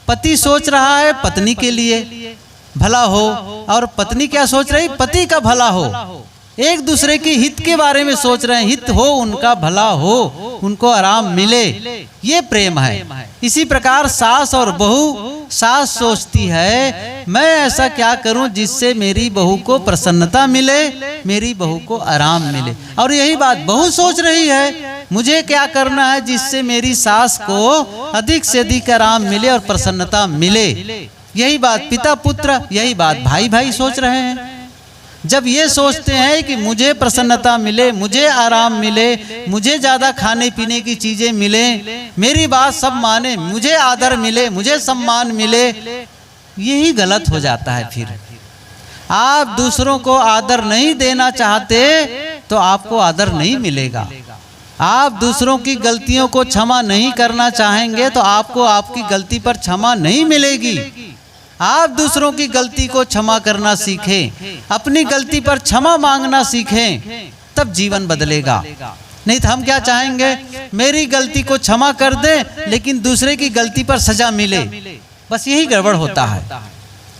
[SPEAKER 1] पति सोच रहा है पत्नी के लिए भला हो, और पत्नी क्या सोच रही? पति का भला हो। एक दूसरे के हित के बारे में सोच रहे हैं, हित हो, उनका भला हो, उनको आराम मिले, ये प्रेम है। इसी प्रकार सास और बहू, सास सोचती है मैं ऐसा क्या करूं जिससे मेरी बहू को प्रसन्नता मिले, मेरी बहू को आराम मिले। और यही बात बहू सोच रही है, मुझे क्या करना है जिससे मेरी सास को अधिक से अधिक आराम मिले और प्रसन्नता मिले। यही बात पिता पुत्र, यही बात भाई भाई सोच रहे हैं। जब ये सोचते हैं कि मुझे प्रसन्नता मिले, मुझे आराम मिले, मुझे ज़्यादा खाने पीने की चीज़ें मिले, मेरी बात सब माने, मुझे आदर मिले, मुझे सम्मान मिले, यही गलत हो जाता है। फिर आप दूसरों को आदर नहीं देना चाहते तो आपको आदर नहीं मिलेगा। आप दूसरों की गलतियों को क्षमा नहीं करना चाहेंगे तो आपको आपकी गलती पर क्षमा नहीं मिलेगी। आप दूसरों की गलती को क्षमा करना सीखें, अपनी गलती पर क्षमा मांगना सीखें, तब जीवन बदलेगा। नहीं तो हम क्या चाहेंगे? मेरी गलती को क्षमा कर दें लेकिन दूसरे की गलती पर सजा मिले। बस यही गड़बड़ होता है।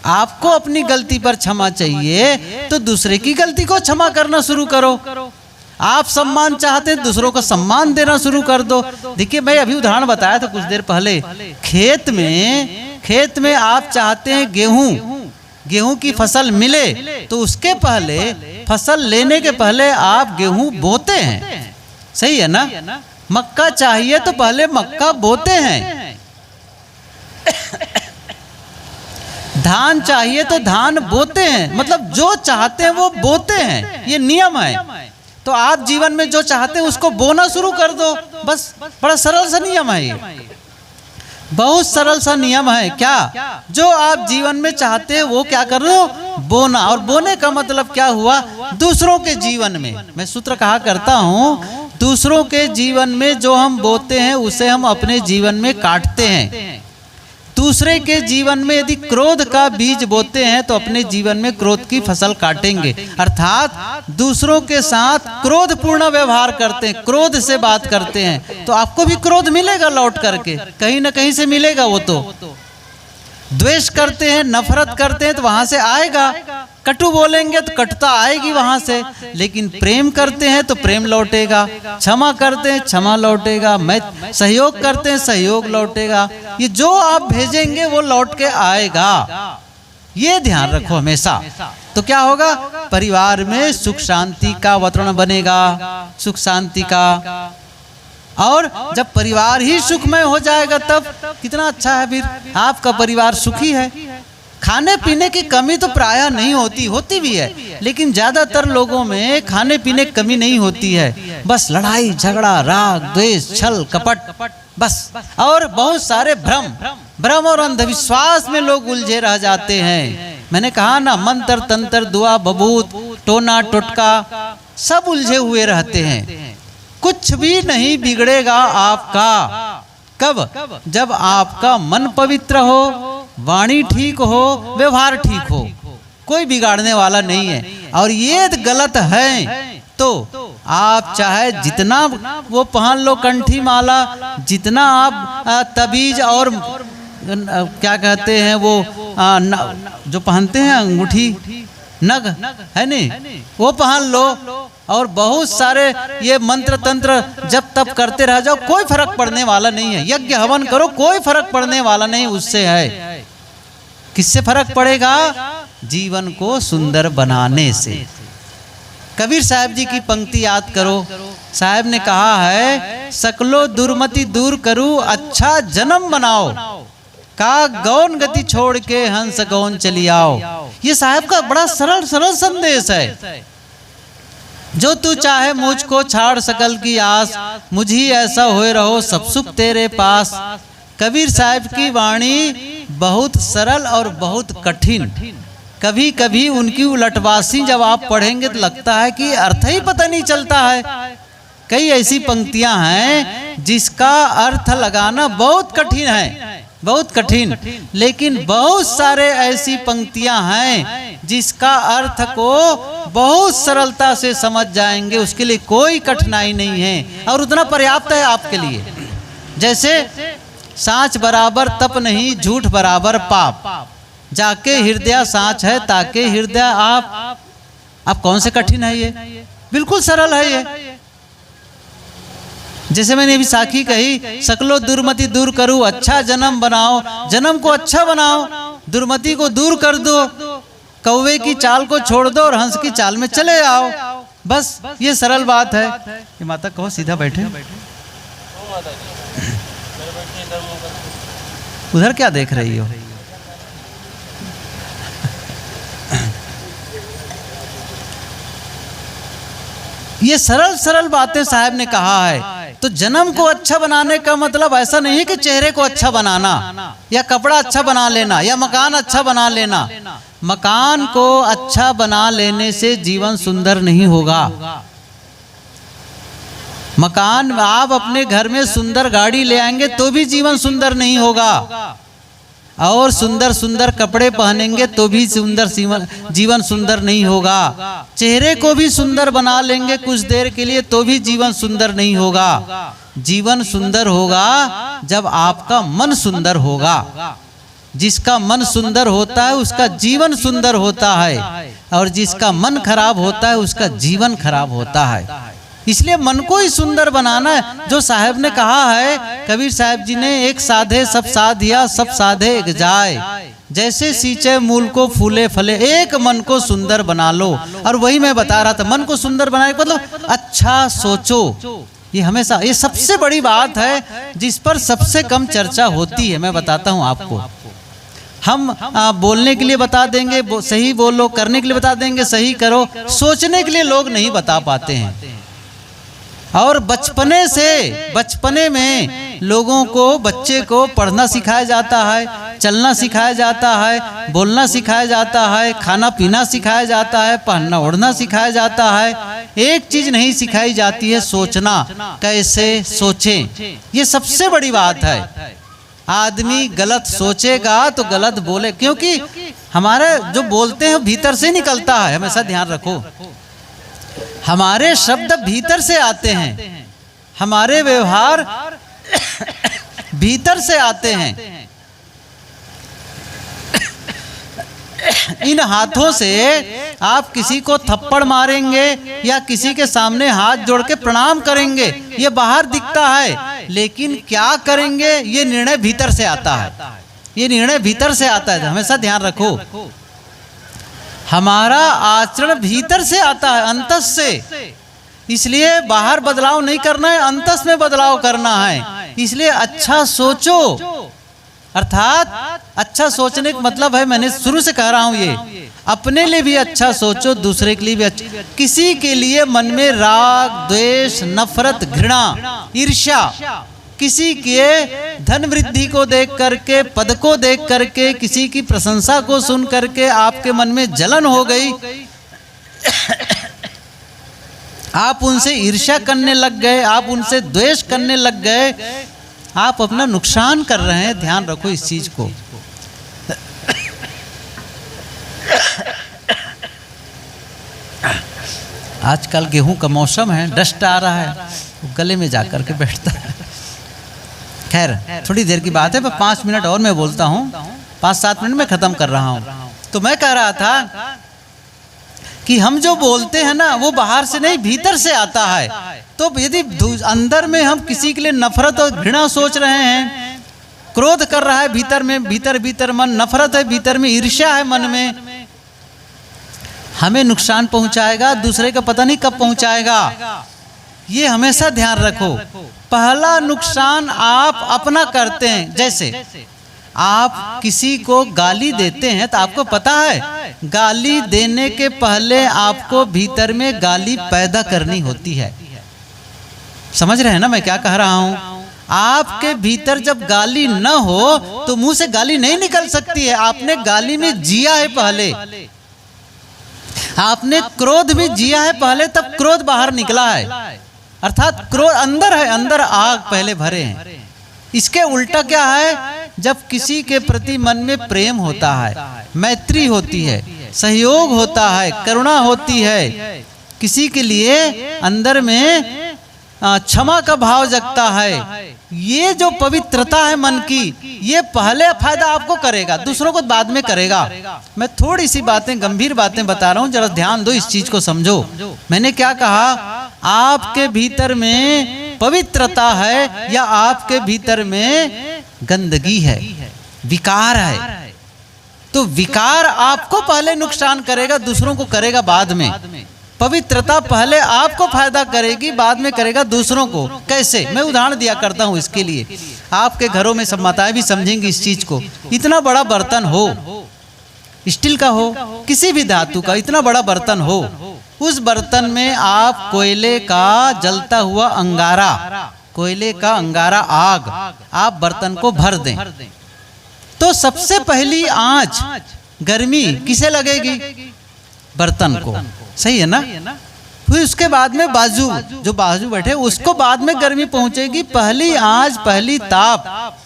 [SPEAKER 1] आपको अपनी गलती पर क्षमा चाहिए तो दूसरे की गलती को क्षमा करना शुरू करो। आप सम्मान चाहते हैं, दूसरों को सम्मान देना शुरू कर दो। देखिए मैं अभी उदाहरण बताया था कुछ देर पहले, खेत में आप चाहते हैं गेहूं की फसल मिले तो उसके पहले, फसल लेने के पहले आप गेहूं बोते हैं, सही है ना? मक्का चाहिए तो पहले मक्का बोते हैं, धान चाहिए तो धान बोते हैं। मतलब जो चाहते हैं वो बोते हैं, ये नियम है। तो आप जीवन में जो चाहते हैं उसको बोना शुरू कर दो। बस बड़ा सरल सा नियम है ये, बहुत सरल सा नियम है। क्या? जो आप जीवन में चाहते हैं वो क्या कर रहे हो? बोना। और बोने का मतलब क्या हुआ? दूसरों के जीवन में, मैं सूत्र कहा करता हूँ, दूसरों के जीवन में जो हम बोते हैं उसे हम अपने जीवन में काटते हैं। दूसरे के जीवन में यदि क्रोध का बीज बोते हैं तो अपने जीवन में क्रोध की फसल काटेंगे। अर्थात दूसरों के साथ क्रोधपूर्ण व्यवहार करते हैं, क्रोध से बात करते हैं तो आपको भी क्रोध मिलेगा लौट करके, कहीं ना कहीं से मिलेगा। वो तो द्वेष करते हैं, नफरत करते हैं तो वहां से आएगा, कटु बोलेंगे तो कटुता आएगी वहां से, लेकिन प्रेम करते हैं तो प्रेम लौटेगा, क्षमा करते हैं क्षमा लौटेगा, मैं सहयोग करते हैं सहयोग लौटेगा। ये जो आप भेजेंगे वो लौट के आएगा, ये ध्यान रखो हमेशा। तो क्या होगा, परिवार में सुख शांति का वातावरण बनेगा, सुख शांति का। और जब परिवार ही सुखमय हो जाएगा तब कितना अच्छा है। फिर आपका परिवार सुखी है, खाने पीने की कमी तो प्रायः नहीं होती, होती भी है, लेकिन ज्यादातर लोगों में खाने पीने की कमी नहीं होती है। बस लड़ाई झगड़ा, राग द्वेष, छल कपट, बस। और बहुत सारे भ्रम और अंधविश्वास में लोग उलझे रह जाते हैं। मैंने कहा ना, मंत्र तंत्र दुआ बबूत टोना टोटका सब उलझे हुए रहते हैं। कुछ भी नहीं बिगड़ेगा आपका। कब? जब आपका मन पवित्र हो, वाणी ठीक हो, व्यवहार ठीक हो, कोई बिगाड़ने वाला नहीं है। और ये गलत है तो आप चाहे जितना वो पहन लो कंठी माला, जितना आप तबीज और क्या कहते हैं वो जो पहनते हैं अंगूठी नग है नहीं, वो पहन लो, और बहुत सारे ये मंत्र तंत्र जब तब करते रह जाओ, कोई फर्क पड़ने वाला नहीं है। यज्ञ हवन करो, कोई फर्क पड़ने वाला नहीं उससे है। किससे फर्क पड़ेगा? जीवन को सुंदर बनाने से। कबीर साहब जी की पंक्ति याद करो। साहब ने कहा है, सकलो दुर्मति दूर करूं, अच्छा जन्म बनाओ, का गौन गति छोड़ के हंस गौन चली आओ। ये साहब का बड़ा सरल सरल संदेश है। जो तू चाहे मुझको छाड़ सकल की आस, मुझी ऐसा होए रहो सब सुख तेरे पास। कबीर साहब की वाणी बहुत सरल और बहुत कठिन। कभी कभी उनकी उलटवासी जब आप पढ़ेंगे तो लगता है कि अर्थ ही पता नहीं चलता है। कई ऐसी पंक्तियां हैं जिसका अर्थ लगाना बहुत कठिन है, बहुत कठिन। लेकिन बहुत सारे ऐसी पंक्तियां हैं जिसका अर्थ को बहुत सरलता से समझ जाएंगे, उसके लिए कोई कठिनाई नहीं है और उतना पर्याप्त है आपके लिए। जैसे सांच बराबर तप नहीं, झूठ बराबर पाप, जाके हृदय सांच है ताके हृदय आप कौन से कठिन है ये? बिल्कुल सरल है ये। जैसे मैंने अभी साखी कही, सकलो दुर्मति दूर करूं, अच्छा जन्म बनाओ, जन्म को अच्छा बनाओ, दुर्मति को दूर कर दो, कौवे की चाल को छोड़ दो और हंस की चाल में चले आओ। बस ये सरल बात है। ये माता कहो सीधा बैठे। उधर क्या देख रही हो? ये सरल सरल बातें साहब ने कहा है। तो जन्म को अच्छा बनाने का मतलब ऐसा नहीं है कि चेहरे को अच्छा बनाना या कपड़ा अच्छा बना लेना या मकान अच्छा बना लेना। मकान को अच्छा बना लेने से जीवन सुंदर नहीं होगा। मकान आप अपने घर में सुंदर गाड़ी ले आएंगे तो भी जीवन सुंदर नहीं होगा, और सुंदर सुंदर कपड़े पहनेंगे तो भी सुंदर जीवन सुंदर नहीं होगा। चेहरे को भी सुंदर बना लेंगे कुछ देर के लिए तो भी जीवन सुंदर नहीं होगा। जीवन सुंदर होगा जब आपका मन सुंदर होगा। जिसका मन सुंदर होता है उसका जीवन सुंदर होता है, और जिसका मन खराब होता है उसका जीवन खराब होता है। इसलिए मन को ही सुंदर बनाना है। जो साहब ने कहा है, कबीर साहब जी ने, एक साधे सब साधिया, सब साधे एक जाए, जैसे सींचे मूल को फूले फले, एक मन को सुंदर बना लो। और वही मैं बता रहा था, मन को सुंदर बनाने का मतलब अच्छा सोचो। ये हमेशा, ये सबसे बड़ी बात है जिस पर सबसे कम चर्चा होती है। मैं बताता हूँ आपको। हम बोलने के लिए बता देंगे सही बोलो, करने के लिए बता देंगे सही करो, सोचने के लिए लोग नहीं बता पाते हैं। और बचपने में लोगों को, बच्चे को पढ़ना सिखाया जाता है, चलना सिखाया जाता है, बोलना सिखाया जाता है, खाना पीना सिखाया जाता है, पहनना ओढ़ना सिखाया जाता है। एक चीज नहीं सिखाई जाती है, सोचना, कैसे सोचें। ये सबसे बड़ी बात है। आदमी गलत सोचेगा तो गलत बोले, क्योंकि हमारे जो बोलते हैं भीतर से निकलता है। हमेशा ध्यान रखो, हमारे शब्द भीतर से आते हैं, हमारे व्यवहार भीतर से आते हैं। इन हाथों से आप किसी को थप्पड़ मारेंगे या किसी के सामने हाथ जोड़ के प्रणाम करेंगे, ये बाहर दिखता है, लेकिन क्या करेंगे ये निर्णय भीतर से आता है। ये निर्णय भीतर से आता है, हमेशा ध्यान रखो। हमारा आचरण भीतर से आता है, अंतस से। इसलिए बाहर बदलाव नहीं करना है, अंतस में बदलाव करना है। इसलिए अच्छा सोचो, अर्थात अच्छा सोचने का मतलब है, मैंने शुरू से कह रहा हूं, ये अपने लिए भी अच्छा सोचो, दूसरे के लिए भी अच्छा। किसी के लिए मन में राग, द्वेष, नफरत, घृणा, ईर्ष्या, किसी के धन वृद्धि को देख करके, पद को देख करके, किसी की प्रशंसा को सुन करके आपके मन में जलन हो गई, आप उनसे ईर्ष्या करने लग गए, आप उनसे द्वेष करने लग गए, आप अपना नुकसान कर रहे हैं। ध्यान रखो इस चीज को। आजकल गेहूं का मौसम है, डस्ट आ रहा है, वो गले में जाकर के बैठता है। खैर थोड़ी देर की बात है, 5 मिनट और मैं बोलता हूँ, 5-7 मिनट में खत्म कर रहा हूँ। तो मैं कह रहा था कि हम जो बोलते हैं ना, वो बाहर से नहीं भीतर से आता है। तो यदि अंदर में हम किसी के लिए नफरत और घृणा सोच रहे हैं, क्रोध कर रहा है भीतर में, भीतर मन नफरत है, भीतर में ईर्ष्या है मन में, हमें नुकसान पहुंचाएगा, दूसरे का पता नहीं कब पहुंचाएगा। ये हमेशा ध्यान रखो। पहला नुकसान आप अपना करते हैं। जैसे आप किसी को गाली देते हैं तो आपको पता है गाली देने के पहले आपको भीतर में गाली पैदा करनी होती है। समझ रहे हैं ना मैं क्या कह रहा हूं? आपके भीतर जब गाली न हो तो मुंह से गाली नहीं निकल सकती है। आपने गाली में जिया है पहले, आपने क्रोध भी जिया है पहले, तब क्रोध बाहर निकला है। अर्थात क्रोध अंदर है, अंदर आग पहले भरे हैं। इसके उल्टा क्या है? जब किसी के प्रति मन में प्रेम होता है, मैत्री होती है, सहयोग होता है, करुणा होती है, किसी के लिए अंदर में क्षमा का भाव जगता है, ये जो पवित्रता है मन की, ये पहले फायदा आपको करेगा, दूसरों को बाद में करेगा। मैं थोड़ी सी बातें, गंभीर बातें बता रहा हूं, जरा ध्यान दो, इस चीज को समझो। मैंने क्या कहा? आपके भीतर में पवित्रता है या आपके भीतर में गंदगी है, विकार है। तो विकार आपको पहले नुकसान करेगा, दूसरों को करेगा बाद में। पवित्रता पहले आपको फायदा करेगी, बाद में करेगा दूसरों को। कैसे? मैं उदाहरण दिया करता हूं इसके लिए। आपके घरों में सब माताएं भी समझेंगी इस चीज को। इतना बड़ा बर्तन हो, स्टील का हो, किसी भी धातु का, इतना बड़ा बर्तन हो, उस बर्तन में आप कोयले का जलता हुआ अंगारा, कोयले का अंगारा, आग, आप बर्तन को भर दें, तो सबसे पहली आंच, गर्मी किसे लगेगी? बर्तन को। सही है ना? फिर उसके बाद में बाजू, जो बाजू बैठे उसको बाद में गर्मी पहुंचेगी। पहली आंच, पहली ताप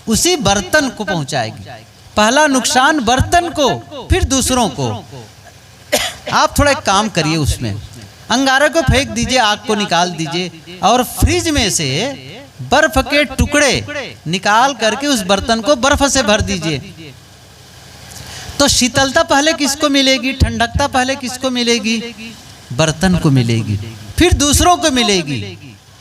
[SPEAKER 1] उसी बर्तन को पहुंचाएगी। पहला नुकसान बर्तन को, फिर दूसरों को। आप थोड़ा एक काम करिए, उसमें अंगारे को फेंक दीजिए, आग को निकाल दीजिए और फ्रिज में से बर्फ के टुकड़े निकाल करके उस बर्तन को बर्फ से भर दीजिए। तो शीतलता पहले किसको मिलेगी? ठंडकता पहले किसको मिलेगी? बर्तन को मिलेगी, फिर दूसरों को मिलेगी।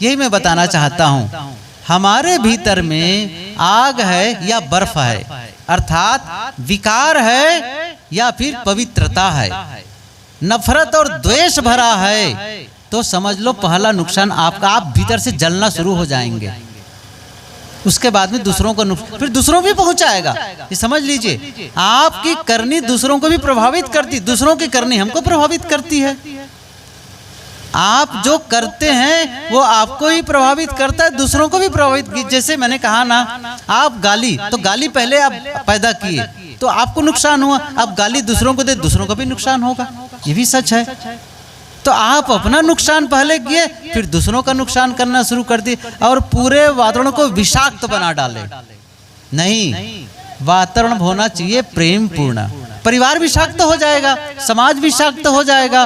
[SPEAKER 1] यही मैं बताना चाहता हूं। हमारे भीतर में आग है या बर्फ है, अर्थात विकार है या फिर पवित्रता है, नफरत और द्वेष भरा है, तो समझ लो पहला नुकसान आपका, आप भीतर से जलना शुरू हो जाएंगे। उसके बाद में दूसरों को नुकसान, फिर दूसरों भी पहुंचाएगा। ये समझ लीजिए, आपकी करनी दूसरों को भी प्रभावित करती, दूसरों की करनी हमको प्रभावित करती है। आप जो करते हैं वो आपको ही प्रभावित करता है, दूसरों को भी प्रभावित। जैसे मैंने कहा ना, आप गाली, तो गाली पहले आप पैदा किए तो आपको नुकसान हुआ, अब गाली दूसरों को दे, दूसरों को भी नुकसान होगा। ये भी सच है। तो आप अपना नुकसान पहले किए, फिर दूसरों का नुकसान करना शुरू कर दिए और पूरे वातावरण को विषाक्त बना डाले। नहीं, वातावरण होना चाहिए प्रेम पूर्ण। परिवार विषाक्त हो जाएगा, समाज विषाक्त हो जाएगा।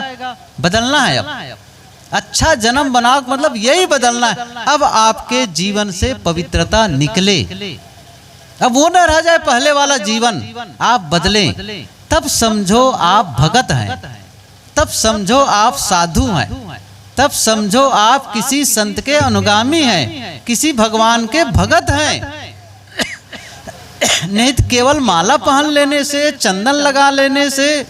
[SPEAKER 1] बदलना है अब, अच्छा जन्म बनाओ, मतलब यही बदलना है। अब आपके जीवन से पवित्रता निकले, अब वो न रह जाए पहले वाला जीवन, आप बदलें। तब समझो आप भगत हैं, तब समझो आप साधु हैं, तब समझो आप किसी संत के अनुगामी हैं, किसी भगवान के भगत हैं। नहीं तो केवल माला पहन लेने से, चंदन लगा लेने से,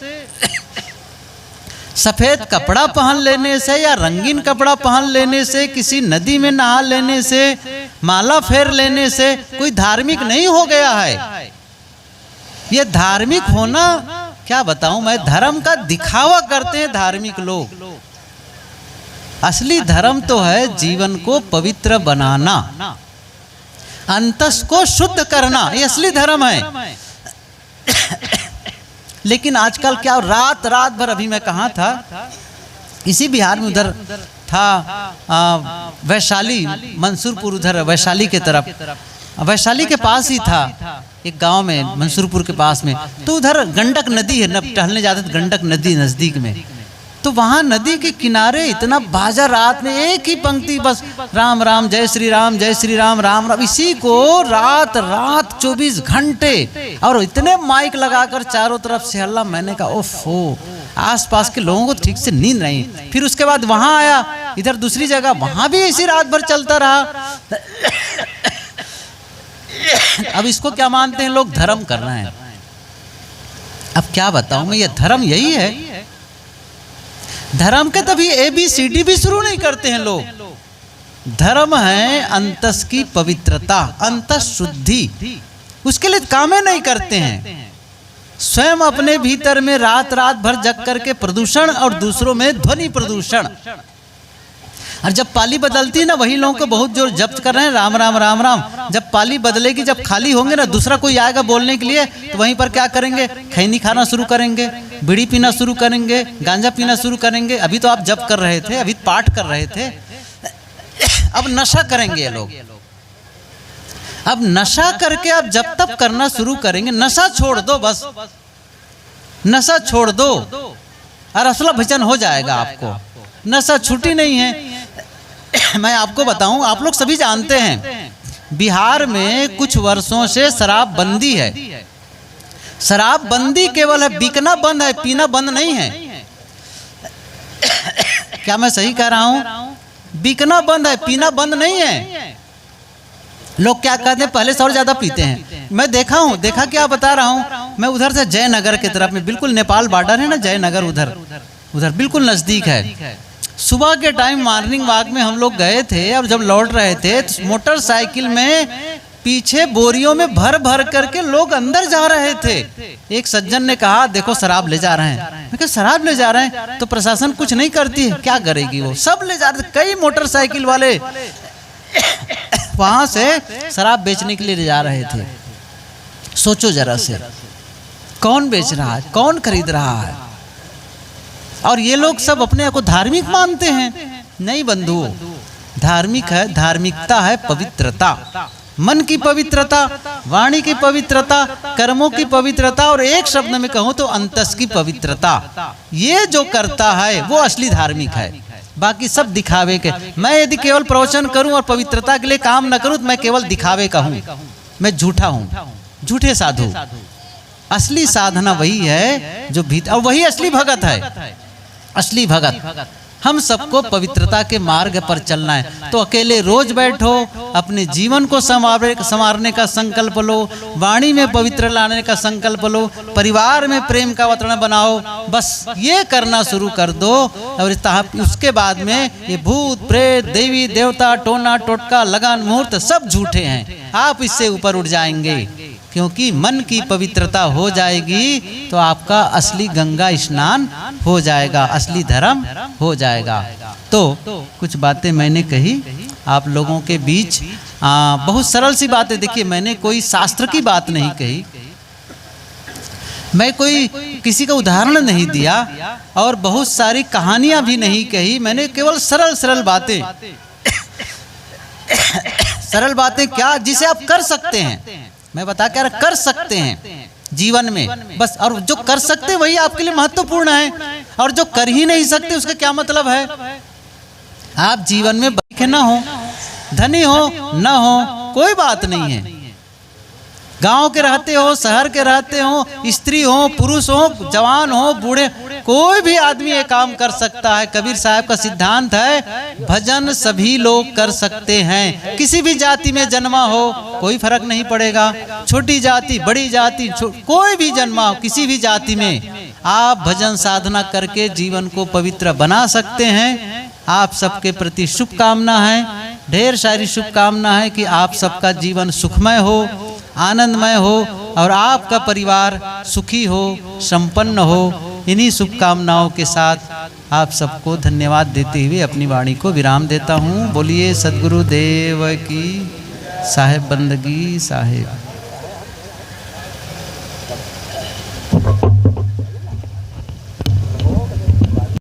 [SPEAKER 1] सफेद कपड़ा पहन लेने से या रंगीन कपड़ा पहन लेने से, किसी नदी में नहा लेने से, माला फेर लेने से कोई धार्मिक नहीं हो गया है। ये धार्मिक होना क्या बताऊं मैं, धर्म का दिखावा करते हैं धार्मिक लोग। असली धर्म तो है जीवन को पवित्र बनाना, अंतस को शुद्ध करना, ये असली धर्म है। लेकिन आजकल क्या, रात रात भर, अभी मैं कहाँ था, इसी बिहार में, उधर था वैशाली, मंसूरपुर, उधर वैशाली के तरफ, वैशाली के पास ही था एक गांव में, मंसूरपुर के पास में। तो उधर गंडक नदी है, टहलने जाते थे गंडक नदी नजदीक में। तो वहां नदी के किनारे इतना बाजा, रात में एक ही पंक्ति बस, राम राम जय श्री राम, जय श्री राम, राम राम, इसी को रात रात 24 घंटे, और इतने माइक लगाकर चारों तरफ से हल्ला। मैंने कहा ओफो, आसपास के लोगों को ठीक से नींद नहीं। फिर उसके बाद वहां आया, इधर दूसरी जगह, वहां भी इसी रात भर चलता रहा। अब इसको क्या मानते हैं लोग, धर्म कर रहे हैं। अब क्या बताऊं मैं, ये धर्म यही है। धर्म के तभी ABCD भी शुरू नहीं करते हैं लोग। धर्म है अंतस की पवित्रता, अंतस शुद्धि, उसके लिए कामें नहीं करते हैं। स्वयं अपने भीतर में रात रात भर जग करके प्रदूषण, और दूसरों में ध्वनि प्रदूषण। और जब पाली बदलती है ना, वही लोगों को बहुत जोर जब्त कर रहे हैं, राम राम राम राम। जब पाली बदलेगी, जब खाली होंगे ना, दूसरा कोई आएगा बोलने के लिए, तो वहीं पर क्या करेंगे, खैनी खाना शुरू करेंगे, बीड़ी पीना शुरू करेंगे, गांजा पीना शुरू करेंगे। अभी तो आप जप कर रहे थे, अभी पाठ कर रहे थे, अब नशा करेंगे ये लोग। अब नशा करके आप जब तब करना शुरू करेंगे। नशा छोड़ दो, बस नशा छोड़ दो और असला भजन हो जाएगा आपको। नशा छुट्टी नहीं है। मैं आपको बताऊं, आप लोग सभी जानते हैं, बिहार में कुछ वर्षों से शराब बंदी है। शराब बंदी केवल है, बिकना बंद है, पीना बंद नहीं है। क्या मैं सही कह रहा हूं? बिकना बंद है, पीना बंद नहीं है। लोग क्या कहते हैं, पहले से और ज्यादा पीते हैं। मैं देखा हूं, देखा क्या बता रहा हूं। मैं उधर से जयनगर की तरफ में, बिल्कुल नेपाल बॉर्डर है ना जयनगर, उधर बिल्कुल नजदीक है। सुबह के टाइम मॉर्निंग वॉक में हम लोग गए थे, और जब लौट रहे थे तो मोटरसाइकिल में पीछे बोरियों में भर भर करके लोग अंदर जा रहे थे। एक सज्जन ने कहा, देखो शराब ले जा रहे हैं। मैं कहा शराब ले जा रहे हैं तो प्रशासन कुछ नहीं करती है? क्या करेगी वो, सब ले जा रहे थे। कई मोटरसाइकिल वाले वहां से शराब बेचने के लिए ले जा रहे थे। सोचो जरा से, कौन बेच रहा है, कौन खरीद रहा है? और ये लोग सब अपने आप को धार्मिक मानते हैं। नहीं बंधुओं, धार्मिक है, धार्मिकता है पवित्रता, मन की पवित्रता, वाणी की पवित्रता, कर्मों की पवित्रता, और एक शब्द में कहूं तो अंतस की पवित्रता। ये जो करता है वो असली धार्मिक है। बाकी सब दिखावे के। मैं यदि केवल प्रवचन करूं और पवित्रता के लिए काम न करूं तो मैं केवल दिखावे का हूं, मैं झूठा हूं, झूठे साधु। असली साधना वही है जो भीतर, और वही असली भगत है। असली भगत हम सबको पवित्रता के मार्ग पर चलना है। तो अकेले रोज बैठो, अपने जीवन को संवारने का संकल्प लो, वाणी में पवित्र लाने का संकल्प लो, परिवार में प्रेम का वातावरण बनाओ। बस ये करना शुरू कर दो, और उसके बाद में ये भूत प्रेत देवी देवता टोना टोटका लगान मुहूर्त सब झूठे हैं। आप इससे ऊपर उठ जाएंगे, क्योंकि मन की पवित्रता हो जाएगी तो आपका असली गंगा स्नान हो जाएगा, असली धर्म हो जाएगा। तो कुछ बातें मैंने कही आप लोगों के बीच, बहुत सरल सी बातें। देखिए, मैंने कोई शास्त्र की बात नहीं कही, मैं कोई किसी का उदाहरण नहीं दिया, और बहुत सारी कहानियां भी नहीं कही। मैंने केवल सरल सरल बातें सरल बातें क्या, जिसे आप कर सकते हैं। मैं बता क्या कर सकते हैं जीवन में, बस। और जो कर सकते वही आपके लिए महत्वपूर्ण है, और जो कर ही नहीं सकते उसका क्या मतलब है? आप जीवन में बड़े न हो, धनी हो न हो, कोई बात नहीं है। गांव के रहते हो, शहर के रहते हो, स्त्री हो, पुरुष हो, जवान हो, बूढ़े, कोई भी आदमी ये काम कर सकता है। कबीर साहब का सिद्धांत है भजन सभी लोग कर सकते हैं। किसी भी जाति में जन्मा हो कोई फर्क नहीं पड़ेगा, छोटी जाति बड़ी जाति कोई भी जन्मा हो, किसी भी जाति में आप भजन साधना करके जीवन को पवित्र बना सकते हैं। आप सबके प्रति शुभकामना है, ढेर सारी शुभकामना है कि आप सबका जीवन सुखमय हो, आनंदमय हो और आपका परिवार सुखी हो, संपन्न हो। इन्हीं शुभकामनाओं के साथ आप सबको धन्यवाद देते हुए अपनी वाणी को विराम देता हूँ। बोलिए सद्गुरु देव की साहेब बंदगी साहेब।